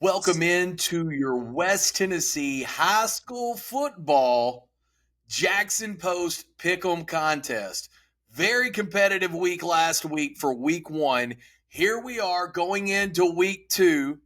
Welcome into your West Tennessee high school football Jackson Post Pickum Contest. Very competitive week last week for week one. Here we are going into week two.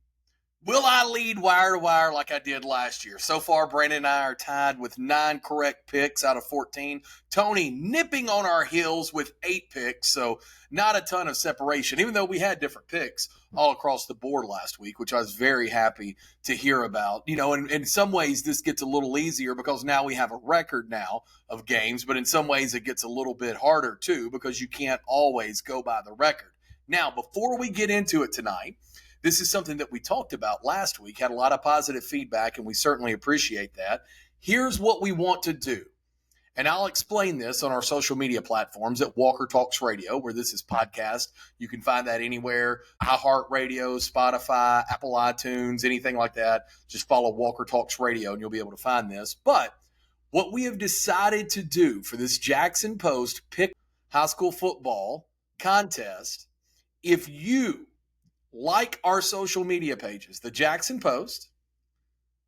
Will I lead wire to wire like I did last year? So far, Brandon and I are tied with 9 correct picks out of 14. Tony nipping on our heels with 8 picks, so not a ton of separation, even though we had different picks all across the board last week, which I was very happy to hear about. You know, in some ways, this gets a little easier because now we have a record now of games, but in some ways, it gets a little bit harder too because you can't always go by the record. Now, before we get into it tonight, this is something that we talked about last week, had a lot of positive feedback, and we certainly appreciate that. Here's what we want to do. And I'll explain this on our social media platforms at Walker Talks Radio, where this is podcast. You can find that anywhere, iHeartRadio, Spotify, Apple iTunes, anything like that. Just follow Walker Talks Radio, and you'll be able to find this. But what we have decided to do for this Jackson Post Pick High School Football Contest, if you like our social media pages, the Jackson Post,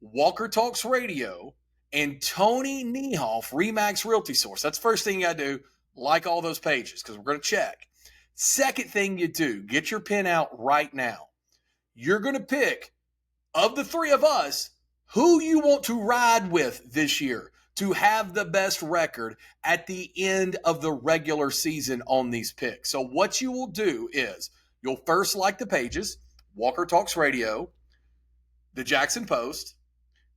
Walker Talks Radio, and Tony Niehoff, Remax Realty Source. That's the first thing you got to do. Like all those pages because we're going to check. Second thing you do, get your pen out right now. You're going to pick, of the three of us, who you want to ride with this year to have the best record at the end of the regular season on these picks. So what you will do is you'll first like the pages, Walker Talks Radio, the Jackson Post,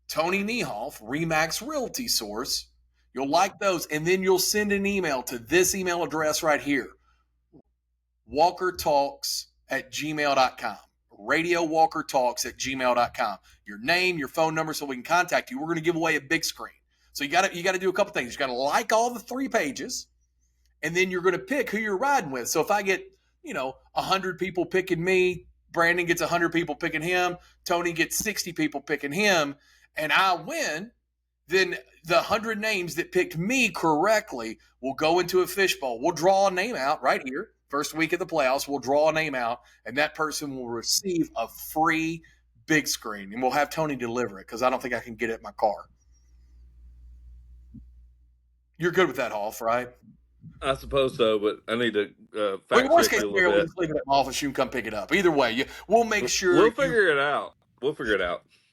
Tony Niehoff, Remax Realty Source. You'll like those, and then you'll send an email to this email address right here, walkertalks@gmail.com, radiowalkertalks@gmail.com. Your name, your phone number so we can contact you. We're going to give away a big screen. So you got to do a couple things. You got to like all the 3 pages, and then you're going to pick who you're riding with. So if I get 100 people picking me, Brandon gets 100 people picking him, Tony gets 60 people picking him, and I win, then the 100 names that picked me correctly will go into a fishbowl. We'll draw a name out right here. First week of the playoffs, we'll draw a name out, and that person will receive a free big screen, and we'll have Tony deliver it because I don't think I can get it in my car. You're good with that, Hoff, right? I suppose so, but I need to fact check it a little bit. We'll just leave it at my office. You can come pick it up. Either way, we'll make sure. We'll figure it out.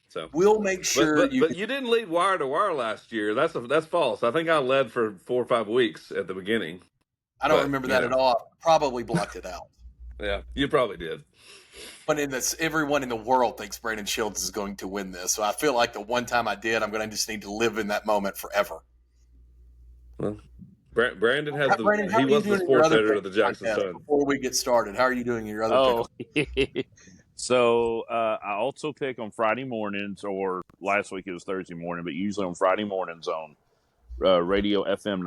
So we'll make sure. But you didn't lead wire to wire last year. That's false. I think I led for 4 or 5 weeks at the beginning. I don't remember that at all. Probably blocked it out. Yeah, you probably did. But everyone in the world thinks Brandon Shields is going to win this. So I feel like the one time I did, I'm going to just need to live in that moment forever. Well, Brandon has he was the sports editor of the Jackson Sun. Before we get started, how are you doing in your other pick? So I also pick on Friday mornings, or last week it was Thursday morning, but usually on Friday mornings on Radio FM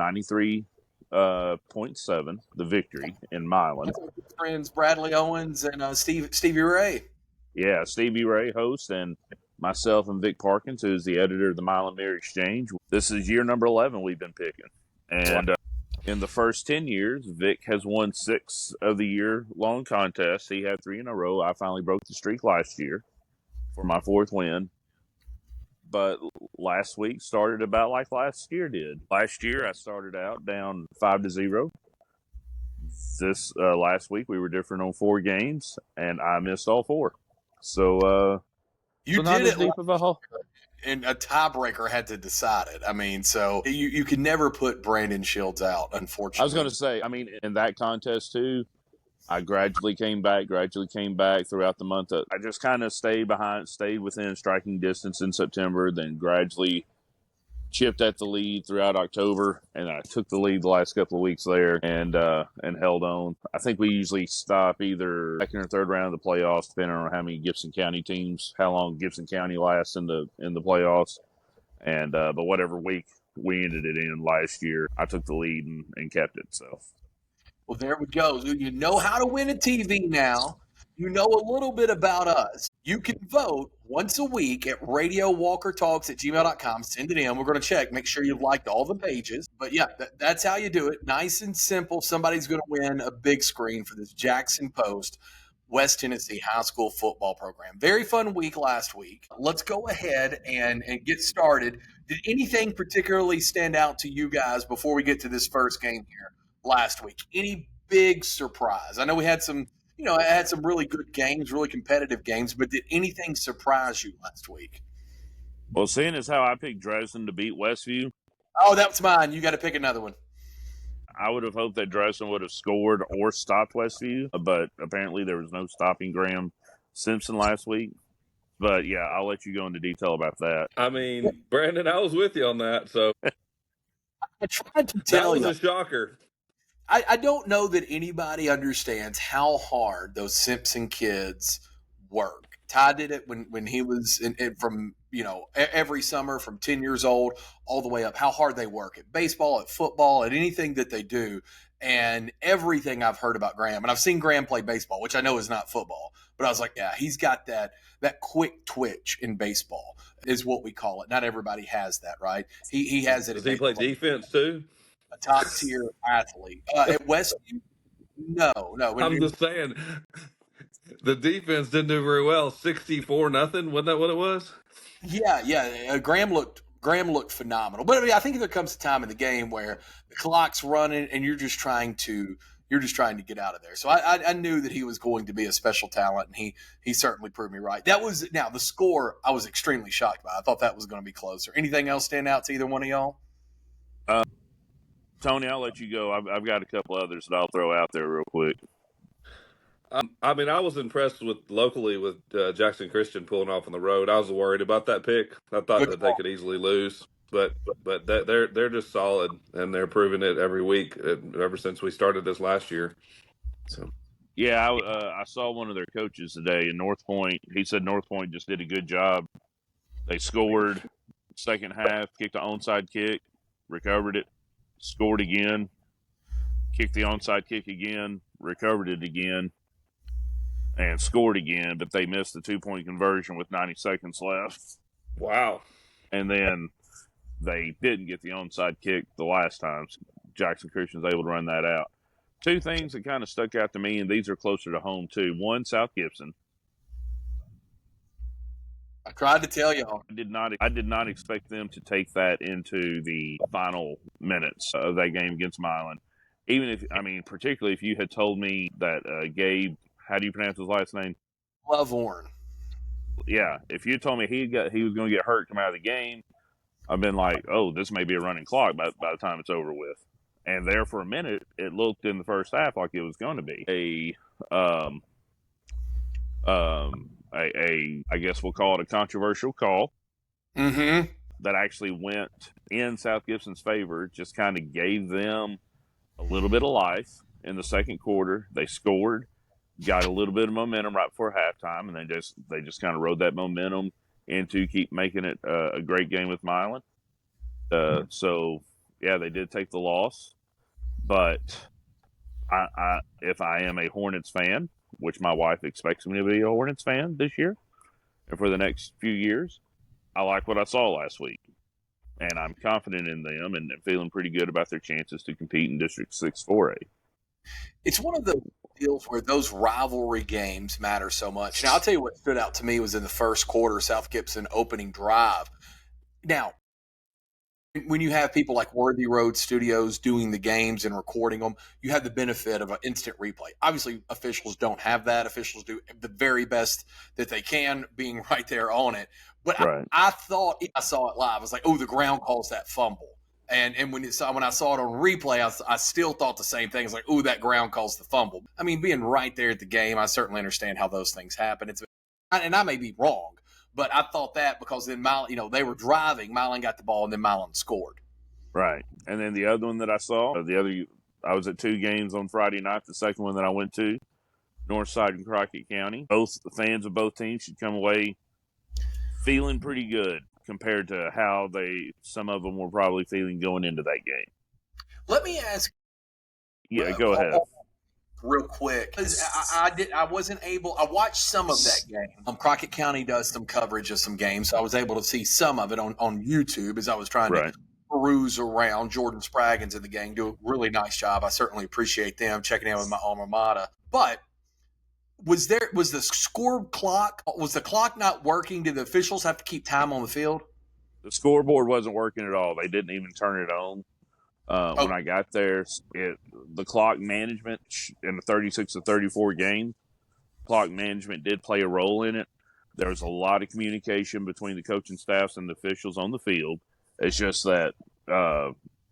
93.7, The Victory in Milan. Friends Bradley Owens and Stevie Ray. Yeah, Stevie Ray hosts, and myself and Vic Parkins, who's the editor of the Milan Mirror Exchange. This is year number 11 we've been picking. And in the first 10 years, Vic has won 6 of the year-long contests. He had 3 in a row. I finally broke the streak last year for my 4th win. But last week started about like last year did. Last year, I started out down 5-0. This last week, we were different on 4 games, and I missed all 4. So you did it deep of a hole. And a tiebreaker had to decide it. I mean, so you can never put Brandon Shields out, unfortunately. I was going to say, I mean, in that contest too, I gradually came back throughout the month. I just kind of stayed within striking distance in September, then gradually chipped at the lead throughout October, and I took the lead the last couple of weeks there and held on. I think we usually stop either second or third round of the playoffs, depending on how long Gibson County lasts in the playoffs. And but whatever week we ended it in last year, I took the lead and kept it. So, well, there we go. You know how to win a TV now. You know a little bit about us. You can vote once a week at radiowalkertalks@gmail.com. Send it in. We're going to check. Make sure you've liked all the pages. But, yeah, that's how you do it. Nice and simple. Somebody's going to win a big screen for this Jackson Post West Tennessee high school football program. Very fun week last week. Let's go ahead and get started. Did anything particularly stand out to you guys before we get to this first game here last week? Any big surprise? I know we had some, I had some really good games, really competitive games, but did anything surprise you last week? Well, seeing as how I picked Dresden to beat Westview. Oh, that was mine. You got to pick another one. I would have hoped that Dresden would have scored or stopped Westview, but apparently there was no stopping Graham Simpson last week. But, yeah, I'll let you go into detail about that. I mean, Brandon, I was with you on that, so I tried to tell you. That was a shocker. I don't know that anybody understands how hard those Simpson kids work. Ty did it when he was from, every summer from 10 years old all the way up, how hard they work at baseball, at football, at anything that they do. And everything I've heard about Graham, and I've seen Graham play baseball, which I know is not football, but I was like, yeah, he's got that quick twitch in baseball is what we call it. Not everybody has that, right? He has it. Does he play defense too? A top tier athlete. At Westview, no. I'm just saying, the defense didn't do very well. 64-0. Wasn't that what it was? Yeah. Graham looked phenomenal. But I mean, I think there comes a time in the game where the clock's running and you're just trying to get out of there. So I knew that he was going to be a special talent, and he certainly proved me right. That was now the score I was extremely shocked by. I thought that was going to be closer. Anything else stand out to either one of y'all? Tony, I'll let you go. I've got a couple others that I'll throw out there real quick. I mean, I was impressed locally with Jackson Christian pulling off on the road. I was worried about that pick. I thought that they could easily lose, but they're just solid, and they're proving it every week ever since we started this last year. So, yeah, I saw one of their coaches today in North Point. He said North Point just did a good job. They scored second half, kicked the onside kick, recovered it, scored again, kicked the onside kick again, recovered it again, and scored again, but they missed the 2-point conversion with 90 seconds left. Wow. And then they didn't get the onside kick the last time. Jackson Christian was able to run that out. Two things that kind of stuck out to me, and these are closer to home too. One, South Gibson. I tried to tell y'all. I did not expect them to take that into the final minutes of that game against Milan. Particularly if you had told me that Gabe, how do you pronounce his last name? Loveorn. Yeah, if you had told me he was going to get hurt come out of the game, I've been like, oh, this may be a running clock by the time it's over with. And there for a minute, it looked in the first half like it was going to be I guess we'll call it a controversial call that actually went in South Gibson's favor, just kind of gave them a little bit of life in the second quarter. They scored, got a little bit of momentum right before halftime, and they just kind of rode that momentum into keep making it a great game with Milan. So, yeah, they did take the loss, but if I am a Hornets fan, which my wife expects me to be a Hornets fan this year and for the next few years, I like what I saw last week. And I'm confident in them and feeling pretty good about their chances to compete in District 6 4A. It's one of the deals where those rivalry games matter so much. Now, I'll tell you what stood out to me was in the first quarter, South Gibson opening drive. Now, when you have people like Worthy Road Studios doing the games and recording them, you have the benefit of an instant replay. Obviously, officials don't have that. Officials do the very best that they can, being right there on it. But right. I thought I saw it live. I was like, oh, the ground calls that fumble. And when I saw it on replay, I still thought the same thing. It's like, oh, that ground calls the fumble. I mean, being right there at the game, I certainly understand how those things happen. And I may be wrong. But I thought that because then Milan, they were driving, Milan got the ball, and then Milan scored. Right. And then the other one that I saw, I was at 2 games on Friday night. The second one that I went to, Northside and Crockett County. Both fans of both teams should come away feeling pretty good compared to how some of them were probably feeling going into that game. Let me ask. Yeah, go ahead. Real quick, I wasn't able. I watched some of that game. Crockett County does some coverage of some games, so I was able to see some of it on YouTube as I was trying to peruse around. Jordan Spraggins and the gang do a really nice job. I certainly appreciate them checking in with my alma mater. But Was the clock not working? Did the officials have to keep time on the field? The scoreboard wasn't working at all. They didn't even turn it on. When I got there, the clock management in the 36-34 game, clock management did play a role in it. There was a lot of communication between the coaching staffs and the officials on the field. It's just that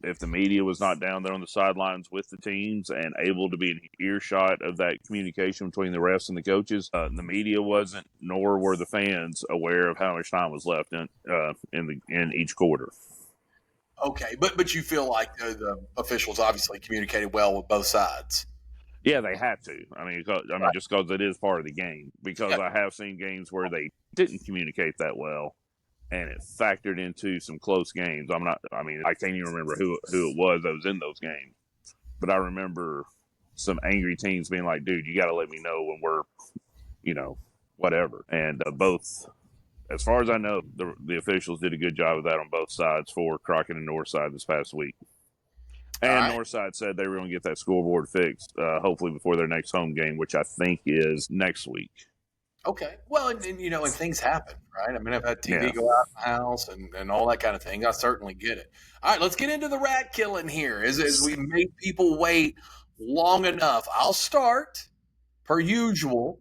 if the media was not down there on the sidelines with the teams and able to be in earshot of that communication between the refs and the coaches, the media wasn't, nor were the fans aware of how much time was left in each quarter. Okay, but you feel like the officials obviously communicated well with both sides. Yeah, they had to. Just because it is part of the game. Because I have seen games where they didn't communicate that well, and it factored into some close games. I can't even remember who it was that was in those games, but I remember some angry teams being like, "Dude, you got to let me know when we're, whatever." And both, as far as I know, the officials did a good job of that on both sides for Crockett and Northside this past week. And Northside said they were going to get that scoreboard fixed, hopefully before their next home game, which I think is next week. Okay. Well, and things happen, right? I mean, I've had TV go out of my house and all that kind of thing. I certainly get it. All right, let's get into the rat killing here. As we make people wait long enough, I'll start, per usual.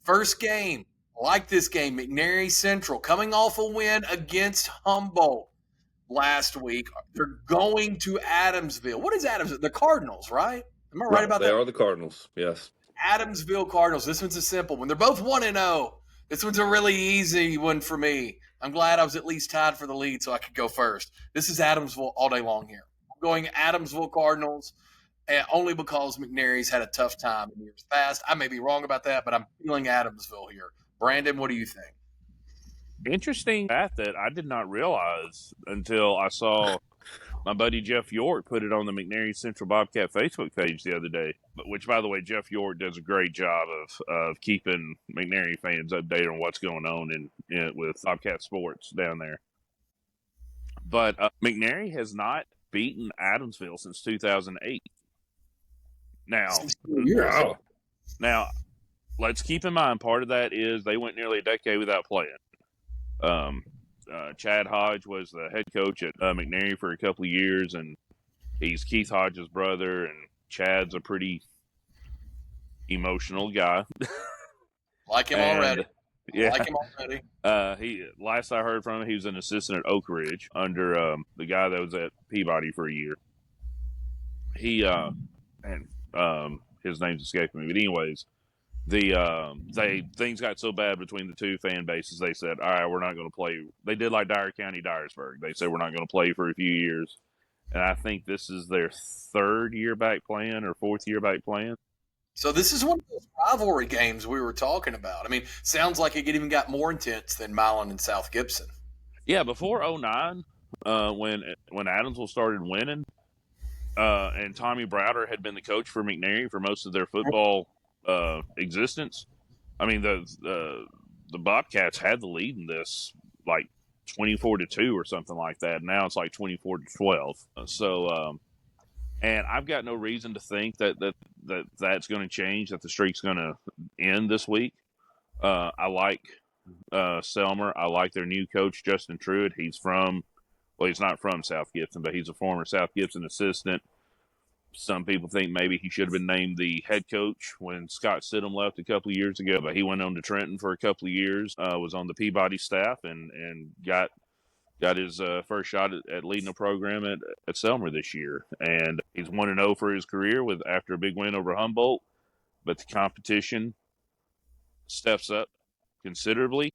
First game. I like this game. McNairy Central coming off a win against Humboldt last week. They're going to Adamsville. What is Adamsville? The Cardinals, right? Am I right about that? They are the Cardinals, yes. Adamsville Cardinals. This one's a simple one. They're both 1-0. This one's a really easy one for me. I'm glad I was at least tied for the lead so I could go first. This is Adamsville all day long here. I'm going Adamsville Cardinals only because McNairy's had a tough time in years past. I may be wrong about that, but I'm feeling Adamsville here. Brandon, what do you think? Interesting fact that I did not realize until I saw my buddy Jeff York put it on the McNairy Central Bobcat Facebook page the other day, which, by the way, Jeff York does a great job of keeping McNairy fans updated on what's going on with Bobcat sports down there. But McNairy has not beaten Adamsville since 2008. Now, let's keep in mind, part of that is they went nearly a decade without playing. Chad Hodge was the head coach at McNairy for a couple of years, and he's Keith Hodge's brother, and Chad's a pretty emotional guy. Like him already. Yeah. Like him already. Last I heard from him, he was an assistant at Oak Ridge under the guy that was at Peabody for a year. His name's escaping me, but anyways, things got so bad between the two fan bases. They said, "All right, we're not going to play." They did like Dyer County, Dyersburg. They said, "We're not going to play for a few years," and I think this is their third year back playing or fourth year back playing. So this is one of those rivalry games we were talking about. I mean, sounds like it even got more intense than Milan and South Gibson. Yeah, before 2009, when Adamsville started winning, and Tommy Browder had been the coach for McNairy for most of their football existence. I mean, the Bobcats had the lead in this like 24-2 or something like that. Now it's like 24-12. And I've got no reason to think that's going to change, that the streak's going to end this week. I like Selmer. I like their new coach, Justin Truitt. He's not from South Gibson, but he's a former South Gibson assistant. Some people think maybe he should have been named the head coach when Scott Sidham left a couple of years ago, but he went on to Trenton for a couple of years, was on the Peabody staff, and got his first shot at leading a program at Selmer this year. And he's 1-0 for his career after a big win over Humboldt, but the competition steps up considerably.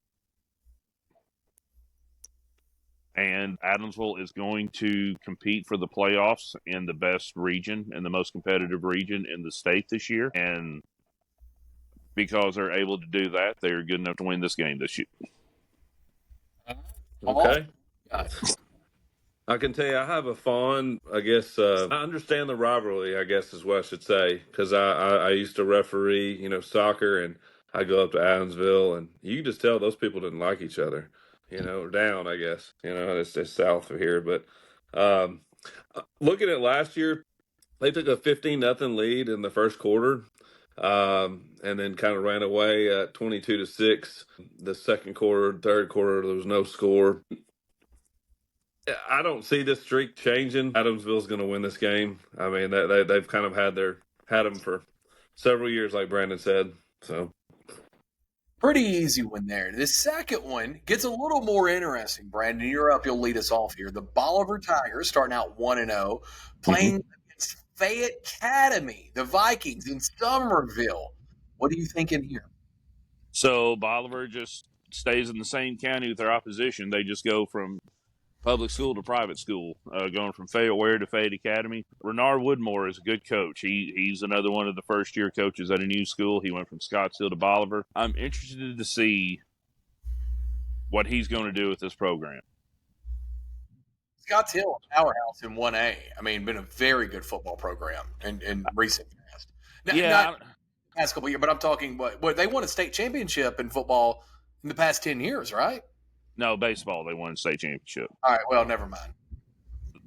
And Adamsville is going to compete for the playoffs in the best region and the most competitive region in the state this year. And because they're able to do that, they're good enough to win this game this year. Okay. I can tell you I have a fond, I understand the rivalry, I guess is what I should say, because I used to referee, soccer, and I go up to Adamsville, and you can just tell those people didn't like each other. Or down, I guess. It's south of here. But looking at last year, they took a 15-0 lead in the first quarter, and then kind of ran away at 22-6. The second quarter, third quarter, there was no score. I don't see this streak changing. Adamsville's going to win this game. I mean, they've kind of had them for several years, like Brandon said. So pretty easy one there. The second one gets a little more interesting. Brandon, you're up. You'll lead us off here. The Bolivar Tigers starting out 1-0, playing against Fayette Academy, the Vikings in Somerville. What are you thinking here? So Bolivar just stays in the same county with their opposition. They just go from public school to private school, going from Fayette to Fayette Academy. Renard Woodmore is a good coach. He's another one of the first-year coaches at a new school. He went from Scottsdale to Bolivar. I'm interested to see what he's going to do with this program. Scotts Hill, powerhouse in 1A. I mean, been a very good football program in recent past. Not past couple of years, but I'm talking what they won a state championship in football in the past 10 years, right? No, baseball. They won a state championship. All right, well, never mind.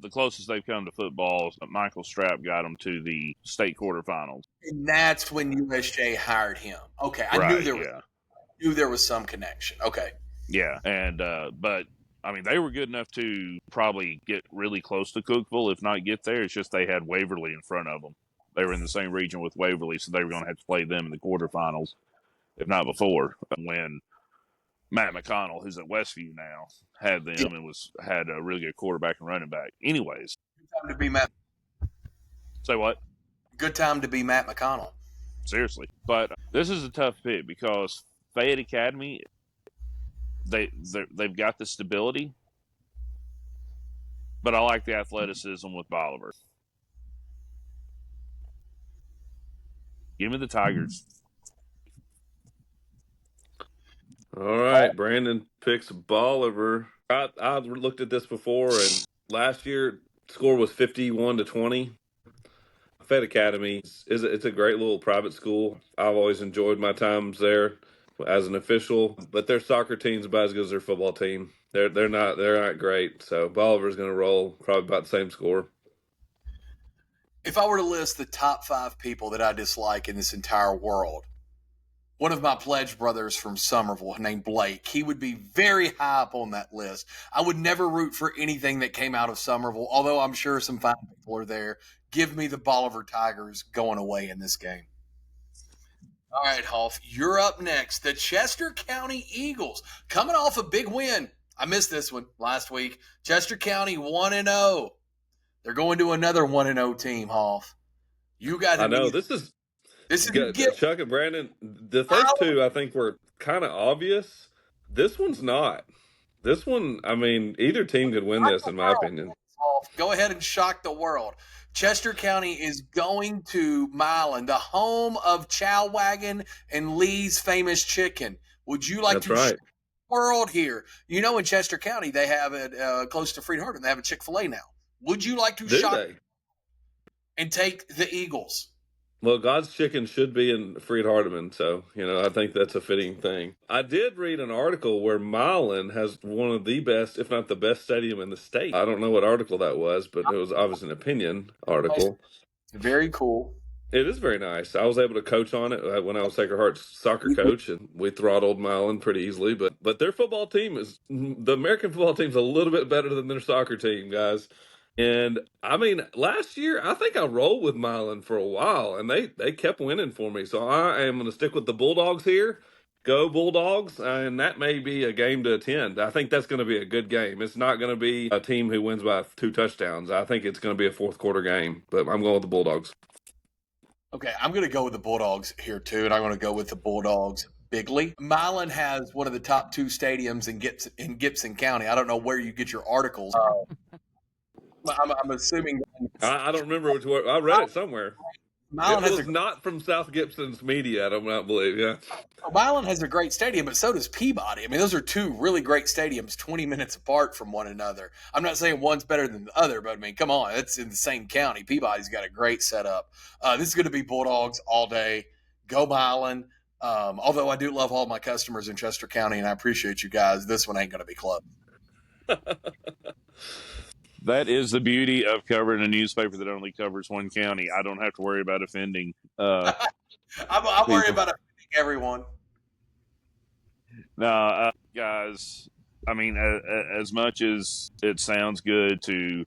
The closest they've come to football is Michael Strapp got them to the state quarterfinals. And that's when USJ hired him. Okay, I knew there was some connection. Okay. Yeah, and but I mean they were good enough to probably get really close to Cookeville, if not get there. It's just they had Waverly in front of them. They were in the same region with Waverly, so they were going to have to play them in the quarterfinals, if not before. When Matt McConnell, who's at Westview now, had them and had a really good quarterback and running back. Anyways. Good time to be Matt. Say what? Good time to be Matt McConnell. Seriously. But this is a tough pick because Fayette Academy, they've got the stability, but I like the athleticism with Bolivar. Give me the Tigers. all right, Brandon picks Bolivar. I looked at this before, and last year score was 51-20. Fayette Academy it's a great little private school. I've always enjoyed my times there as an official, but their soccer team's about as good as their football team. They're not great. So Bolivar's going to roll probably about the same score. If I were to list the top 5 people that I dislike in this entire world, one of my pledge brothers from Somerville named Blake, he would be very high up on that list. I would never root for anything that came out of Somerville, although I'm sure some fine people are there. Give me the Bolivar Tigers going away in this game. All right, Hoff, you're up next. The Chester County Eagles coming off a big win. I missed this one last week. Chester County 1-0. They're going to another 1-0 team, Hoff. You got to I know this is good. Chuck and Brandon, the first two I think were kind of obvious. This one's not. This one, I mean, either team could win this, in my opinion. Go ahead and shock the world. Chester County is going to Milan, the home of Chow Wagon and Lee's famous chicken. Would you like shock the world here? You know, in Chester County, they have it close to Freed-Hardeman. They have a Chick-fil-A now. Would you like to shock and take the Eagles? Well, God's Chicken should be in Freed-Hardeman, so, I think that's a fitting thing. I did read an article where Milan has one of the best, if not the best stadium in the state. I don't know what article that was, but it was obviously an opinion article. Very cool. It is very nice. I was able to coach on it when I was Sacred Heart's soccer coach, and we throttled Milan pretty easily. But their football team the American football team's a little bit better than their soccer team, guys. And, I mean, last year, I think I rolled with Milan for a while, and they kept winning for me. So I am going to stick with the Bulldogs here. Go Bulldogs, and that may be a game to attend. I think that's going to be a good game. It's not going to be a team who wins by 2 touchdowns. I think it's going to be a fourth quarter game, but I'm going with the Bulldogs. Okay, I'm going to go with the Bulldogs here, too, and I'm going to go with the Bulldogs bigly. Milan has one of the top 2 stadiums in Gibson County. I don't know where you get your articles. I'm assuming. I don't remember which one. I read it somewhere. Milan it was not from South Gibson's media, I do not believe. Yeah. Milan has a great stadium, but so does Peabody. I mean, those are 2 really great stadiums, 20 minutes apart from one another. I'm not saying one's better than the other, but I mean, come on, it's in the same county. Peabody's got a great setup. This is going to be Bulldogs all day. Go Milan. Although I do love all my customers in Chester County, and I appreciate you guys. This one ain't going to be close. That is the beauty of covering a newspaper that only covers one county. I don't have to worry about offending I'm worried about offending everyone. No, guys, I mean, as much as it sounds good to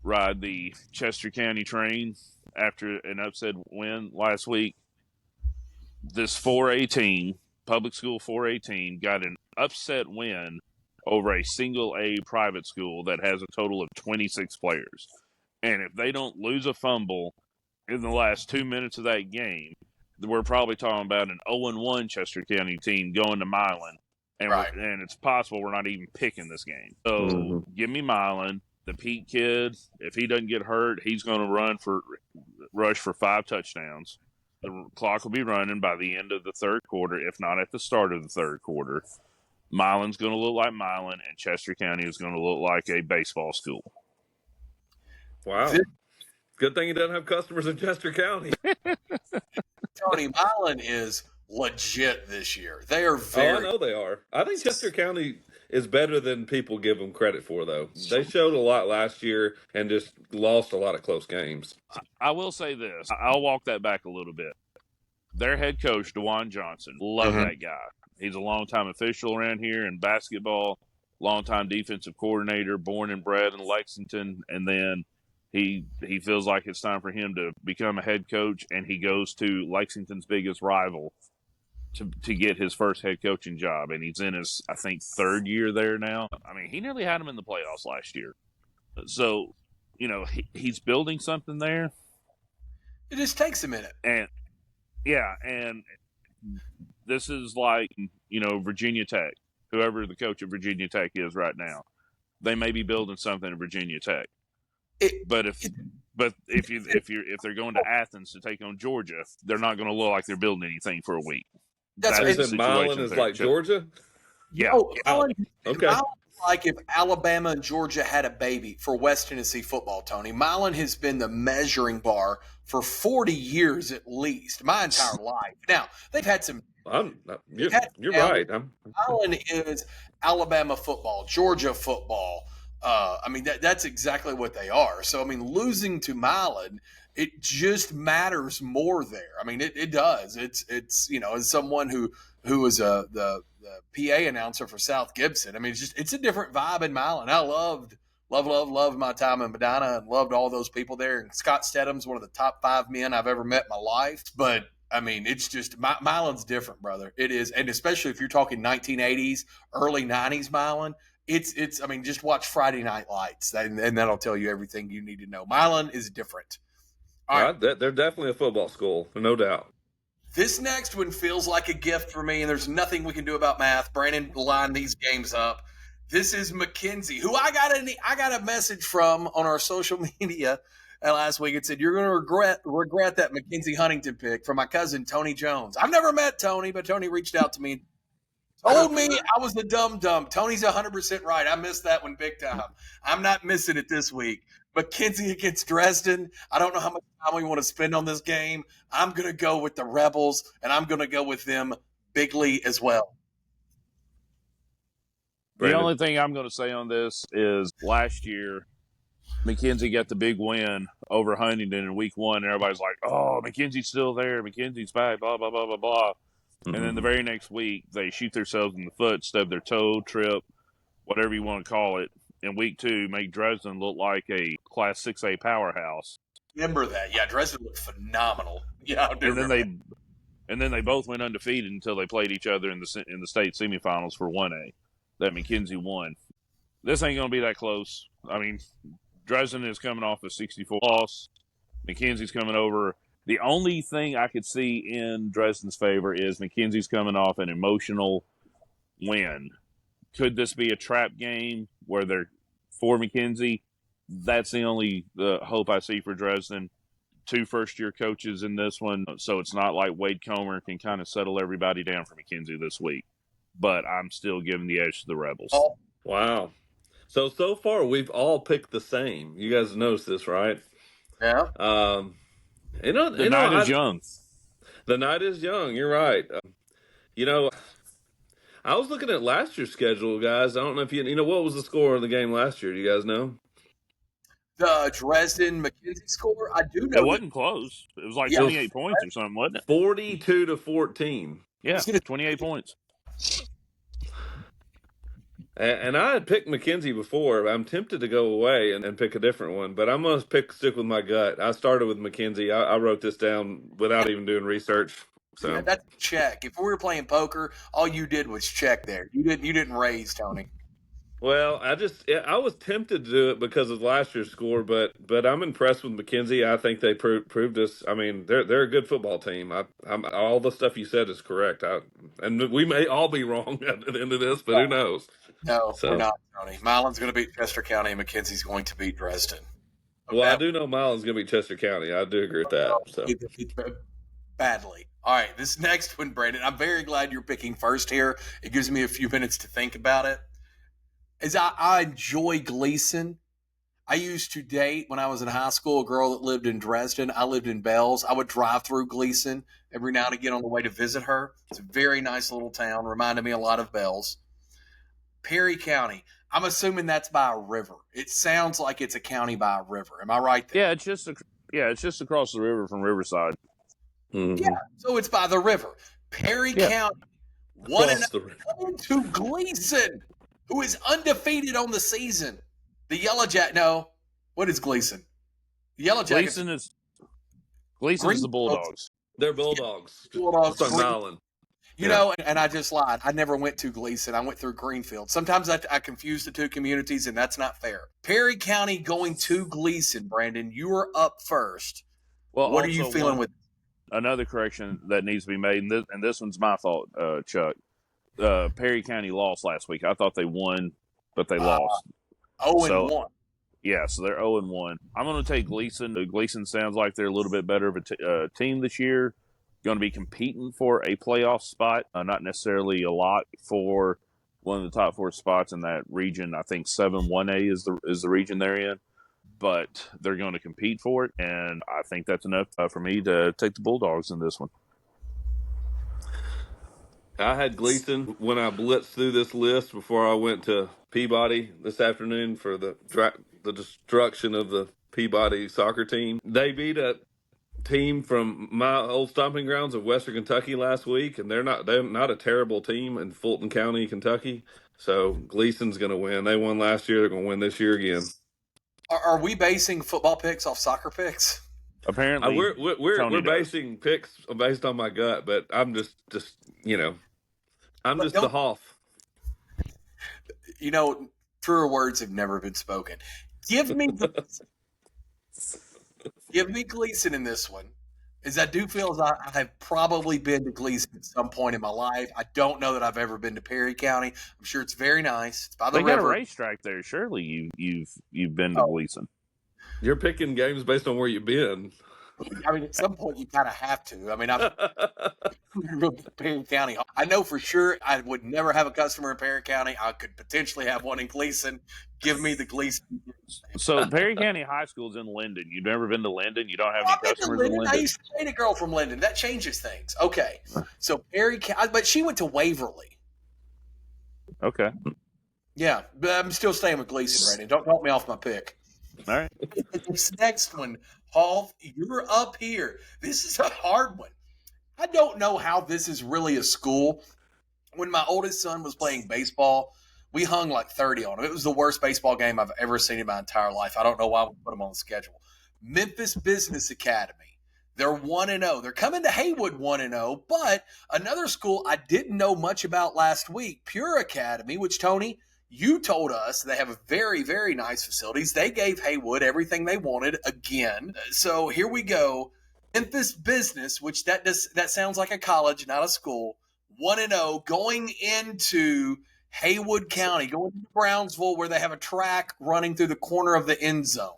ride the Chester County train after an upset win last week, this 4A team, public school 4A team, got an upset win over a single A private school that has a total of 26 players. And if they don't lose a fumble in the last 2 minutes of that game, we're probably talking about an 0-1 Chester County team going to Milan. And, Right. and it's possible we're not even picking this game. So give me Milan. The Pete kid, if he doesn't get hurt, he's going to rush for 5 touchdowns. The clock will be running by the end of the third quarter, if not at the start of the third quarter. Milan's going to look like Milan, and Chester County is going to look like a baseball school. Wow. Good thing he doesn't have customers in Chester County. Tony, Milan is legit this year. They are very. I know they are. I think Chester County is better than people give them credit for, though. They showed a lot last year and just lost a lot of close games. I will say this. I'll walk that back a little bit. Their head coach, DeJuan Johnson, love that guy. He's a longtime official around here in basketball, longtime defensive coordinator, born and bred in Lexington, and then he feels like it's time for him to become a head coach, and he goes to Lexington's biggest rival to get his first head coaching job, and he's in his, I think, 3rd year there now. I mean, he nearly had him in the playoffs last year. So, you know, he's building something there. It just takes a minute. And, yeah, and this is like, you know, Virginia Tech, whoever the coach of Virginia Tech is right now. They may be building something at Virginia Tech. But if they're going to Athens to take on Georgia, they're not going to look like they're building anything for a week. That's right. Is Milan is like Georgia? Yeah. Milan, okay. Milan like if Alabama and Georgia had a baby for West Tennessee football, Tony. Milan has been the measuring bar for 40 years at least, my entire life. Now, they've had some you're right. Milan is Alabama football, Georgia football. I mean, that's exactly what they are. So, I mean, losing to Milan, it just matters more there. I mean, it does. It's you know, as someone who was the PA announcer for South Gibson, I mean, it's a different vibe in Milan. I loved my time in Medina and loved all those people there. And Scott Stedham's one of the top 5 men I've ever met in my life. But I mean, it's just Milan's different, brother. It is, and especially if you're talking 1980s, early 90s Milan. It's. I mean, just watch Friday Night Lights, and that'll tell you everything you need to know. Milan is different. All right. They're definitely a football school, no doubt. This next one feels like a gift for me, and there's nothing we can do about math. Brandon lined these games up. This is McKenzie, who I got a message from on our social media last week. It said, "You're going to regret that McKenzie Huntington pick from my cousin Tony Jones." I've never met Tony, but Tony reached out to me. Told me I was the dumb. Tony's 100% right. I missed that one big time. I'm not missing it this week. McKenzie against Dresden. I don't know how much time we want to spend on this game. I'm going to go with the Rebels, and I'm going to go with them bigly as well. The only thing I'm going to say on this is last year, McKenzie got the big win over Huntington in week 1, and everybody's like, oh, McKenzie's still there. McKenzie's back, blah, blah, blah, blah, blah. And then the very next week, they shoot themselves in the foot, stub their toe, trip, whatever you want to call it. In week 2, make Dresden look like a Class 6A powerhouse. Remember that? Yeah, Dresden looked phenomenal. Yeah, I do. And then they both went undefeated until they played each other in the state semifinals for 1A. That McKenzie won. This ain't going to be that close. I mean, Dresden is coming off a 64 loss. McKenzie's coming over. The only thing I could see in Dresden's favor is McKenzie's coming off an emotional win. Could this be a trap game where they're for McKenzie? That's the only hope I see for Dresden. 2 first-year coaches in this one, so it's not like Wade Comer can kind of settle everybody down for McKenzie this week. But I'm still giving the edge to the Rebels. Oh, wow. So far, we've all picked the same. You guys noticed this, right? Yeah. The night is young. The night is young. You're right. I was looking at last year's schedule, guys. I don't know if you know what was the score of the game last year. Do you guys know? The Dresden McKenzie score, I do know It wasn't close. It was like 28 points or something, wasn't it? 42-14. Yeah, 28 points. And I had picked McKenzie before. I'm tempted to go away and pick a different one, but I'm going to stick with my gut. I started with McKenzie. I wrote this down without even doing research. So Yeah, that's a check. If we were playing poker, all you did was check there. You didn't raise, Tony. Well, I was tempted to do it because of last year's score, but I'm impressed with McKenzie. I think they proved us. I mean, they're a good football team. All the stuff you said is correct. And we may all be wrong at the end of this, but who knows? No, we're not, Tony. Milan's going to beat Chester County, and McKenzie's going to beat Dresden. Okay. Well, I do know Milan's going to beat Chester County. I do agree with that. So badly. All right, this next one, Brandon. I'm very glad you're picking first here. It gives me a few minutes to think about it. As I enjoy Gleason. I used to date when I was in high school a girl that lived in Dresden. I lived in Bells. I would drive through Gleason every now and again on the way to visit her. It's a very nice little town. Reminded me a lot of Bells. Perry County. I'm assuming that's by a river. It sounds like it's a county by a river. Am I right there? Yeah, it's just across the river from Riverside. Mm-hmm. Yeah, so it's by the river. Perry County. 1-0 coming to Gleason, who is undefeated on the season. The Yellow Jack. No, what is Gleason? The Yellow Jackets. Gleason is the Bulldogs. They're Bulldogs. Bulldogs. It's like Milan. You know, and I just lied. I never went to Gleason. I went through Greenfield. Sometimes I confuse the two communities, and that's not fair. Perry County going to Gleason, Brandon. You are up first. Well, what are you feeling with? Another correction that needs to be made, and this one's my fault, Chuck. Perry County lost last week. I thought they won, but they lost. 0-1. Yeah, so they're 0-1. I'm going to take Gleason. Gleason sounds like they're a little bit better of a team this year. Going to be competing for a playoff spot, not necessarily a lot for one of the top 4 spots in that region. I think 7-1A is the region they're in, but they're going to compete for it, and I think that's enough for me to take the Bulldogs in this one. I had Gleason when I blitzed through this list before I went to Peabody this afternoon for the destruction of the Peabody soccer team. They beat a team from my old stomping grounds of Western Kentucky last week, and they're not a terrible team in Fulton County, Kentucky. So Gleason's going to win. They won last year. They're going to win this year again. Are we basing football picks off soccer picks? Apparently, we're basing picks based on my gut, but I'm just I'm just the Hoff. You know, truer words have never been spoken. Give me Gleason in this one, as I do feel as I have probably been to Gleason at some point in my life. I don't know that I've ever been to Perry County. I'm sure it's very nice. It's by the river. They got a racetrack there. Surely you've been to Gleason. You're picking games based on where you've been. I mean, at some point you kind of have to. I mean, I'm Perry County. I know for sure I would never have a customer in Perry County. I could potentially have one in Gleason. Give me the Gleason. So Perry County High School is in Linden. You've never been to Linden? You don't have any customers in Linden? I used to date a girl from Linden. That changes things. Okay. So Perry County, but she went to Waverly. Okay. Yeah, but I'm still staying with Gleason, Brandon. Don't help me off my pick. All right. This next one, Hall, you're up here. This is a hard one. I don't know how this is really a school. When my oldest son was playing baseball, we hung like 30 on him. It was the worst baseball game I've ever seen in my entire life. I don't know why we put him on the schedule. Memphis Business Academy. They're 1-0. They're coming to Haywood 1-0, but another school I didn't know much about last week, Pure Academy, which, Tony, you told us they have very, very nice facilities. They gave Haywood everything they wanted again. So here we go. Memphis Business, which that sounds like a college, not a school. 1-0 going into Haywood County, going to Brownsville, where they have a track running through the corner of the end zone.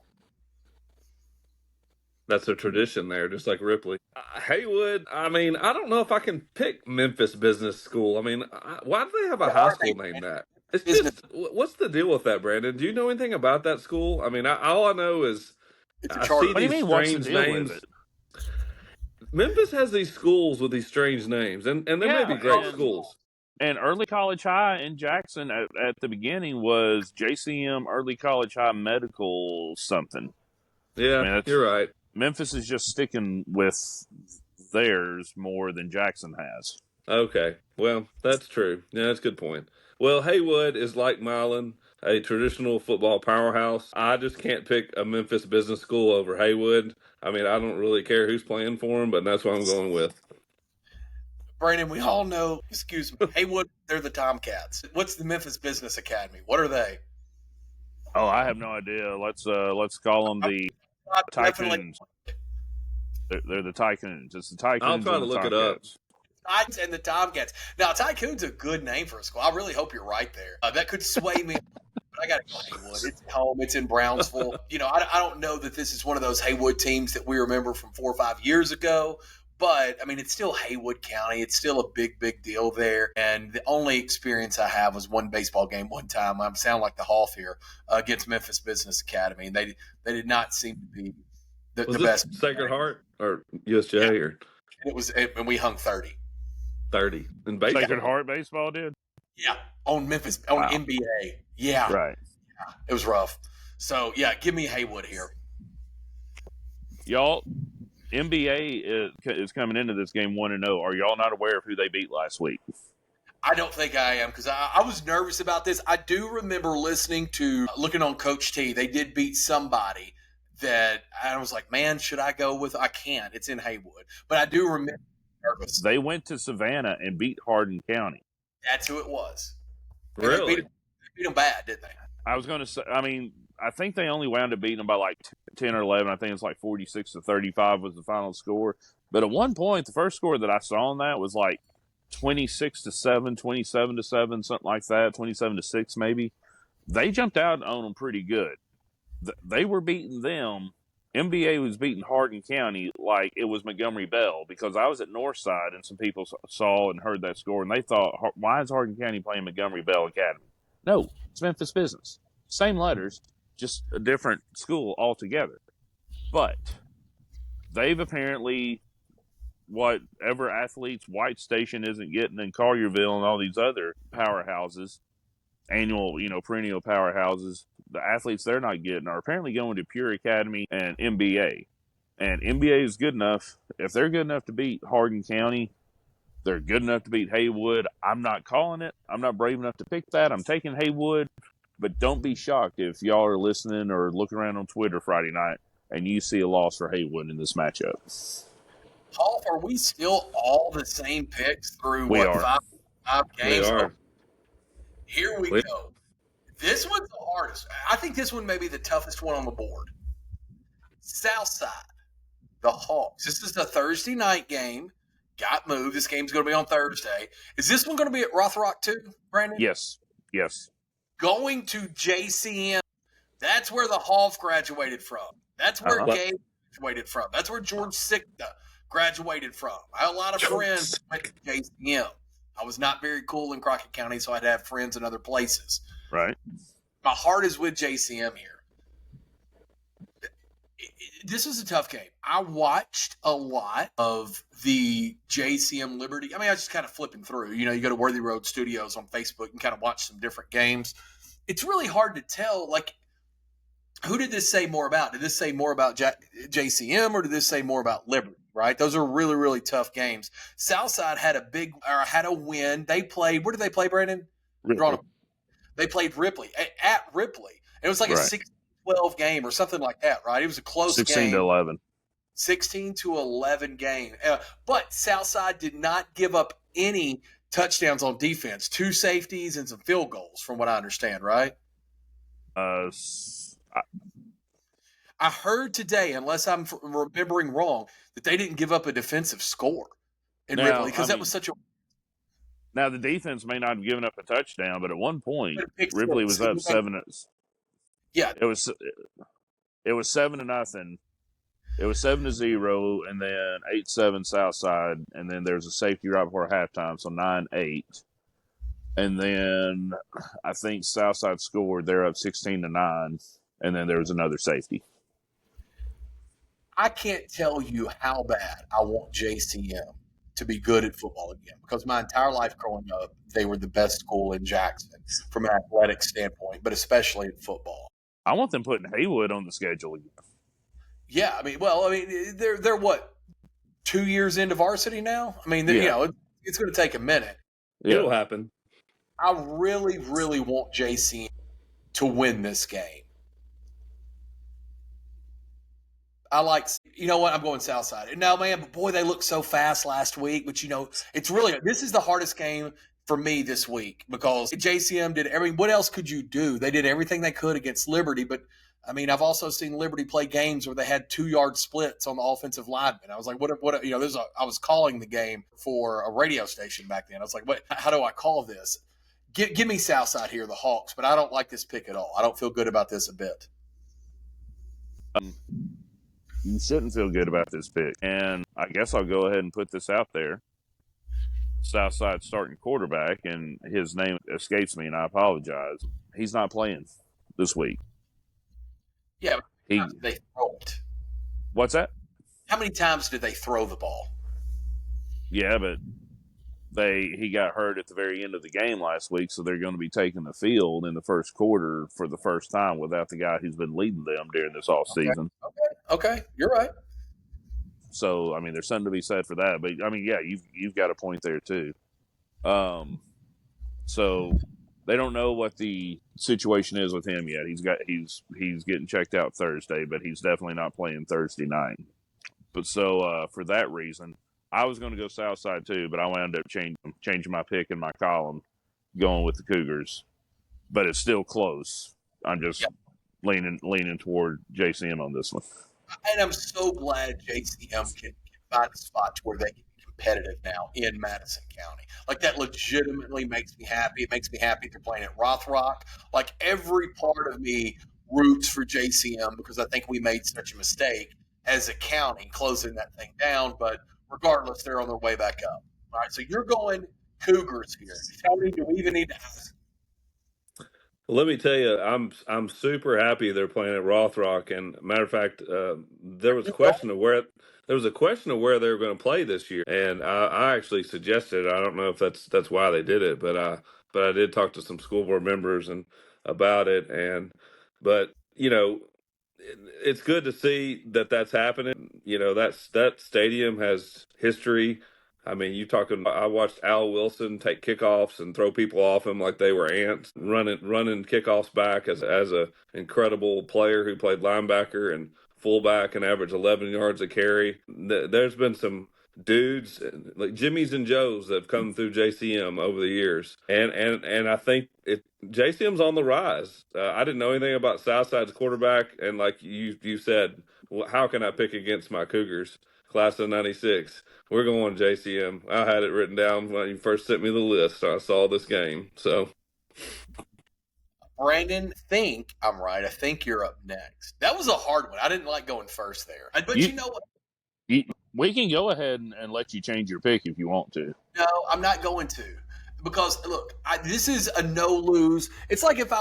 That's a tradition there, just like Ripley. Haywood, I mean, I don't know if I can pick Memphis Business School. I mean, why do they have a high school named that? It's just, what's the deal with that, Brandon? Do you know anything about that school? I mean, all I know is I see these strange names. Memphis has these schools with these strange names, and they may be great schools. And early college high in Jackson at the beginning was JCM Early College High Medical something. Yeah, I mean, you're right. Memphis is just sticking with theirs more than Jackson has. Okay, well, that's true. Yeah, that's a good point. Well, Haywood is like Milan, a traditional football powerhouse. I just can't pick a Memphis business school over Haywood. I mean, I don't really care who's playing for them, but that's what I'm going with. Brandon, we all know, excuse me, Haywood, they're the Tomcats. What's the Memphis Business Academy? What are they? Oh, I have no idea. Let's call them the Tycoons. They're the Tycoons. It's the Tycoons I'll try and to the look it up. Tomcats. Titans and the Tomcats. Now, Tycoon's a good name for a school. I really hope you're right there. That could sway me. But I got to go Haywood. It's at home. It's in Brownsville. I don't know that this is one of those Haywood teams that we remember from 4 or 5 years ago. But, I mean, it's still Haywood County. It's still a big, big deal there. And the only experience I have was one baseball game one time. I sound like the Hoff here against Memphis Business Academy. And they did not seem to be the best. Sacred Heart or USJ or and we hung 30. 30 in baseball. Sacred Heart baseball did? Yeah, on Memphis, on Wow. NBA. Yeah. Right. Yeah, it was rough. So, yeah, give me Haywood here. Y'all, NBA is coming into this game 1-0. Are y'all not aware of who they beat last week? I don't think I am because I was nervous about this. I do remember looking on Coach T. They did beat somebody that I was like, man, should I go with? I can't. It's in Haywood. But I do remember nervous. They went to Savannah and beat Hardin County. That's who it was. Really? They beat them bad, didn't they? I was going to say, I mean, I think they only wound up beating them by like 10 or 11. I think it's like 46-35 was the final score. But at one point, the first score that I saw on that was like 26-7, 27-7, something like that, 27-6 maybe. They jumped out on them pretty good. They were beating them. NBA was beating Hardin County like it was Montgomery Bell because I was at Northside and some people saw and heard that score and they thought, why is Hardin County playing Montgomery Bell Academy? No, it's Memphis Business. Same letters, just a different school altogether. But they've apparently, whatever athletes White Station isn't getting in Collierville and all these other powerhouses, annual, perennial powerhouses, the athletes they're not getting are apparently going to Pure Academy and MBA. And MBA is good enough. If they're good enough to beat Hardin County, they're good enough to beat Haywood. I'm not calling it. I'm not brave enough to pick that. I'm taking Haywood. But don't be shocked if y'all are listening or looking around on Twitter Friday night and you see a loss for Haywood in this matchup. Paul, are we still all the same picks through We are. five games? We are. Here we go. This one's the hardest. I think this one may be the toughest one on the board. Southside, the Hawks. This is a Thursday night game. Got moved. This game's going to be on Thursday. Is this one going to be at Rothrock too, Brandon? Yes. Going to JCM. That's where the Hoff graduated from. That's where Gabe graduated from. That's where George Sikta graduated from. I have a lot of friends who went to JCM. I was not very cool in Crockett County, so I'd have friends in other places. Right. My heart is with JCM here. This was a tough game. I watched a lot of the JCM Liberty. I mean, I was just kind of flipping through. You go to Worthy Road Studios on Facebook and kind of watch some different games. It's really hard to tell, like, who did this say more about? Did this say more about JCM or did this say more about Liberty, right? Those are really, really tough games. Southside had a win. They played, where did they play, Brandon? Ripley. They played Ripley, at Ripley. It was like a 6-12 game or something like that, right? It was a close 16 game. 16-11. 16-11 game. But Southside did not give up any touchdowns on defense. 2 safeties and some field goals, from what I understand, right? I heard today, unless I'm remembering wrong, that they didn't give up a defensive score in Ripley because that was such a. Now the defense may not have given up a touchdown, but at one point Ripley was up 7. Yeah, it was 7-0. It was 7-0, and then 8-7 Southside, and then there was a safety right before halftime, so 9-8. And then I think Southside scored. They're up 16-9, and then there was another safety. I can't tell you how bad I want JCM to be good at football again, because my entire life growing up, they were the best school in Jackson from an athletic standpoint, but especially in football. I want them putting Haywood on the schedule again. Yeah, they're what, 2 years into varsity now? I mean, it's going to take a minute. Yeah. It'll happen. I really, really want JCM to win this game. I like, you know what? I'm going Southside. No, man, but boy, they looked so fast last week. But, this is the hardest game for me this week, because JCM did everything. What else could you do? They did everything they could against Liberty. But, I've also seen Liberty play games where they had 2-yard splits on the offensive lineman. I was like, I was calling the game for a radio station back then. I was like, how do I call this? Give me Southside here, the Hawks, but I don't like this pick at all. I don't feel good about this a bit. You shouldn't feel good about this pick. And I guess I'll go ahead and put this out there. Southside starting quarterback, and his name escapes me, and I apologize. He's not playing this week. Yeah, they throw it. What's that? How many times did they throw the ball? Yeah, but he got hurt at the very end of the game last week, so they're going to be taking the field in the first quarter for the first time without the guy who's been leading them during this off season. Okay, you're right. So, there's something to be said for that. But, you've got a point there, too. So they don't know what the situation is with him yet. He's getting checked out Thursday, but he's definitely not playing Thursday night. But so for that reason, I was going to go Southside, too, but I wound up changing my pick in my column, going with the Cougars. But it's still close. I'm just leaning toward JCM on this one. And I'm so glad JCM can find a spot to where they can be competitive now in Madison County. Like, that legitimately makes me happy. It makes me happy they're playing at Rothrock. Like, every part of me roots for JCM, because I think we made such a mistake as a county closing that thing down. But regardless, they're on their way back up. All right, so you're going Cougars here. Tony, do we even need to ask? Let me tell you, I'm super happy they're playing at Rothrock. And matter of fact, there was a question of where they were going to play this year, and I actually suggested. I don't know if that's why they did it, but I did talk to some school board members about it, but it's good to see that's happening. That stadium has history. I watched Al Wilson take kickoffs and throw people off him like they were ants, running kickoffs back as a incredible player who played linebacker and fullback and averaged 11 yards a carry. There's been some dudes like Jimmy's and Joe's that have come through JCM over the years, and I think JCM's on the rise. I didn't know anything about Southside's quarterback, and like you said, how can I pick against my Cougars? Class of '96. We're going JCM. I had it written down when you first sent me the list. I saw this game. So, Brandon, I'm right. I think you're up next. That was a hard one. I didn't like going first there. But you know what? We can go ahead and let you change your pick if you want to. No, I'm not going to. Because, look, this is a no-lose. It's like if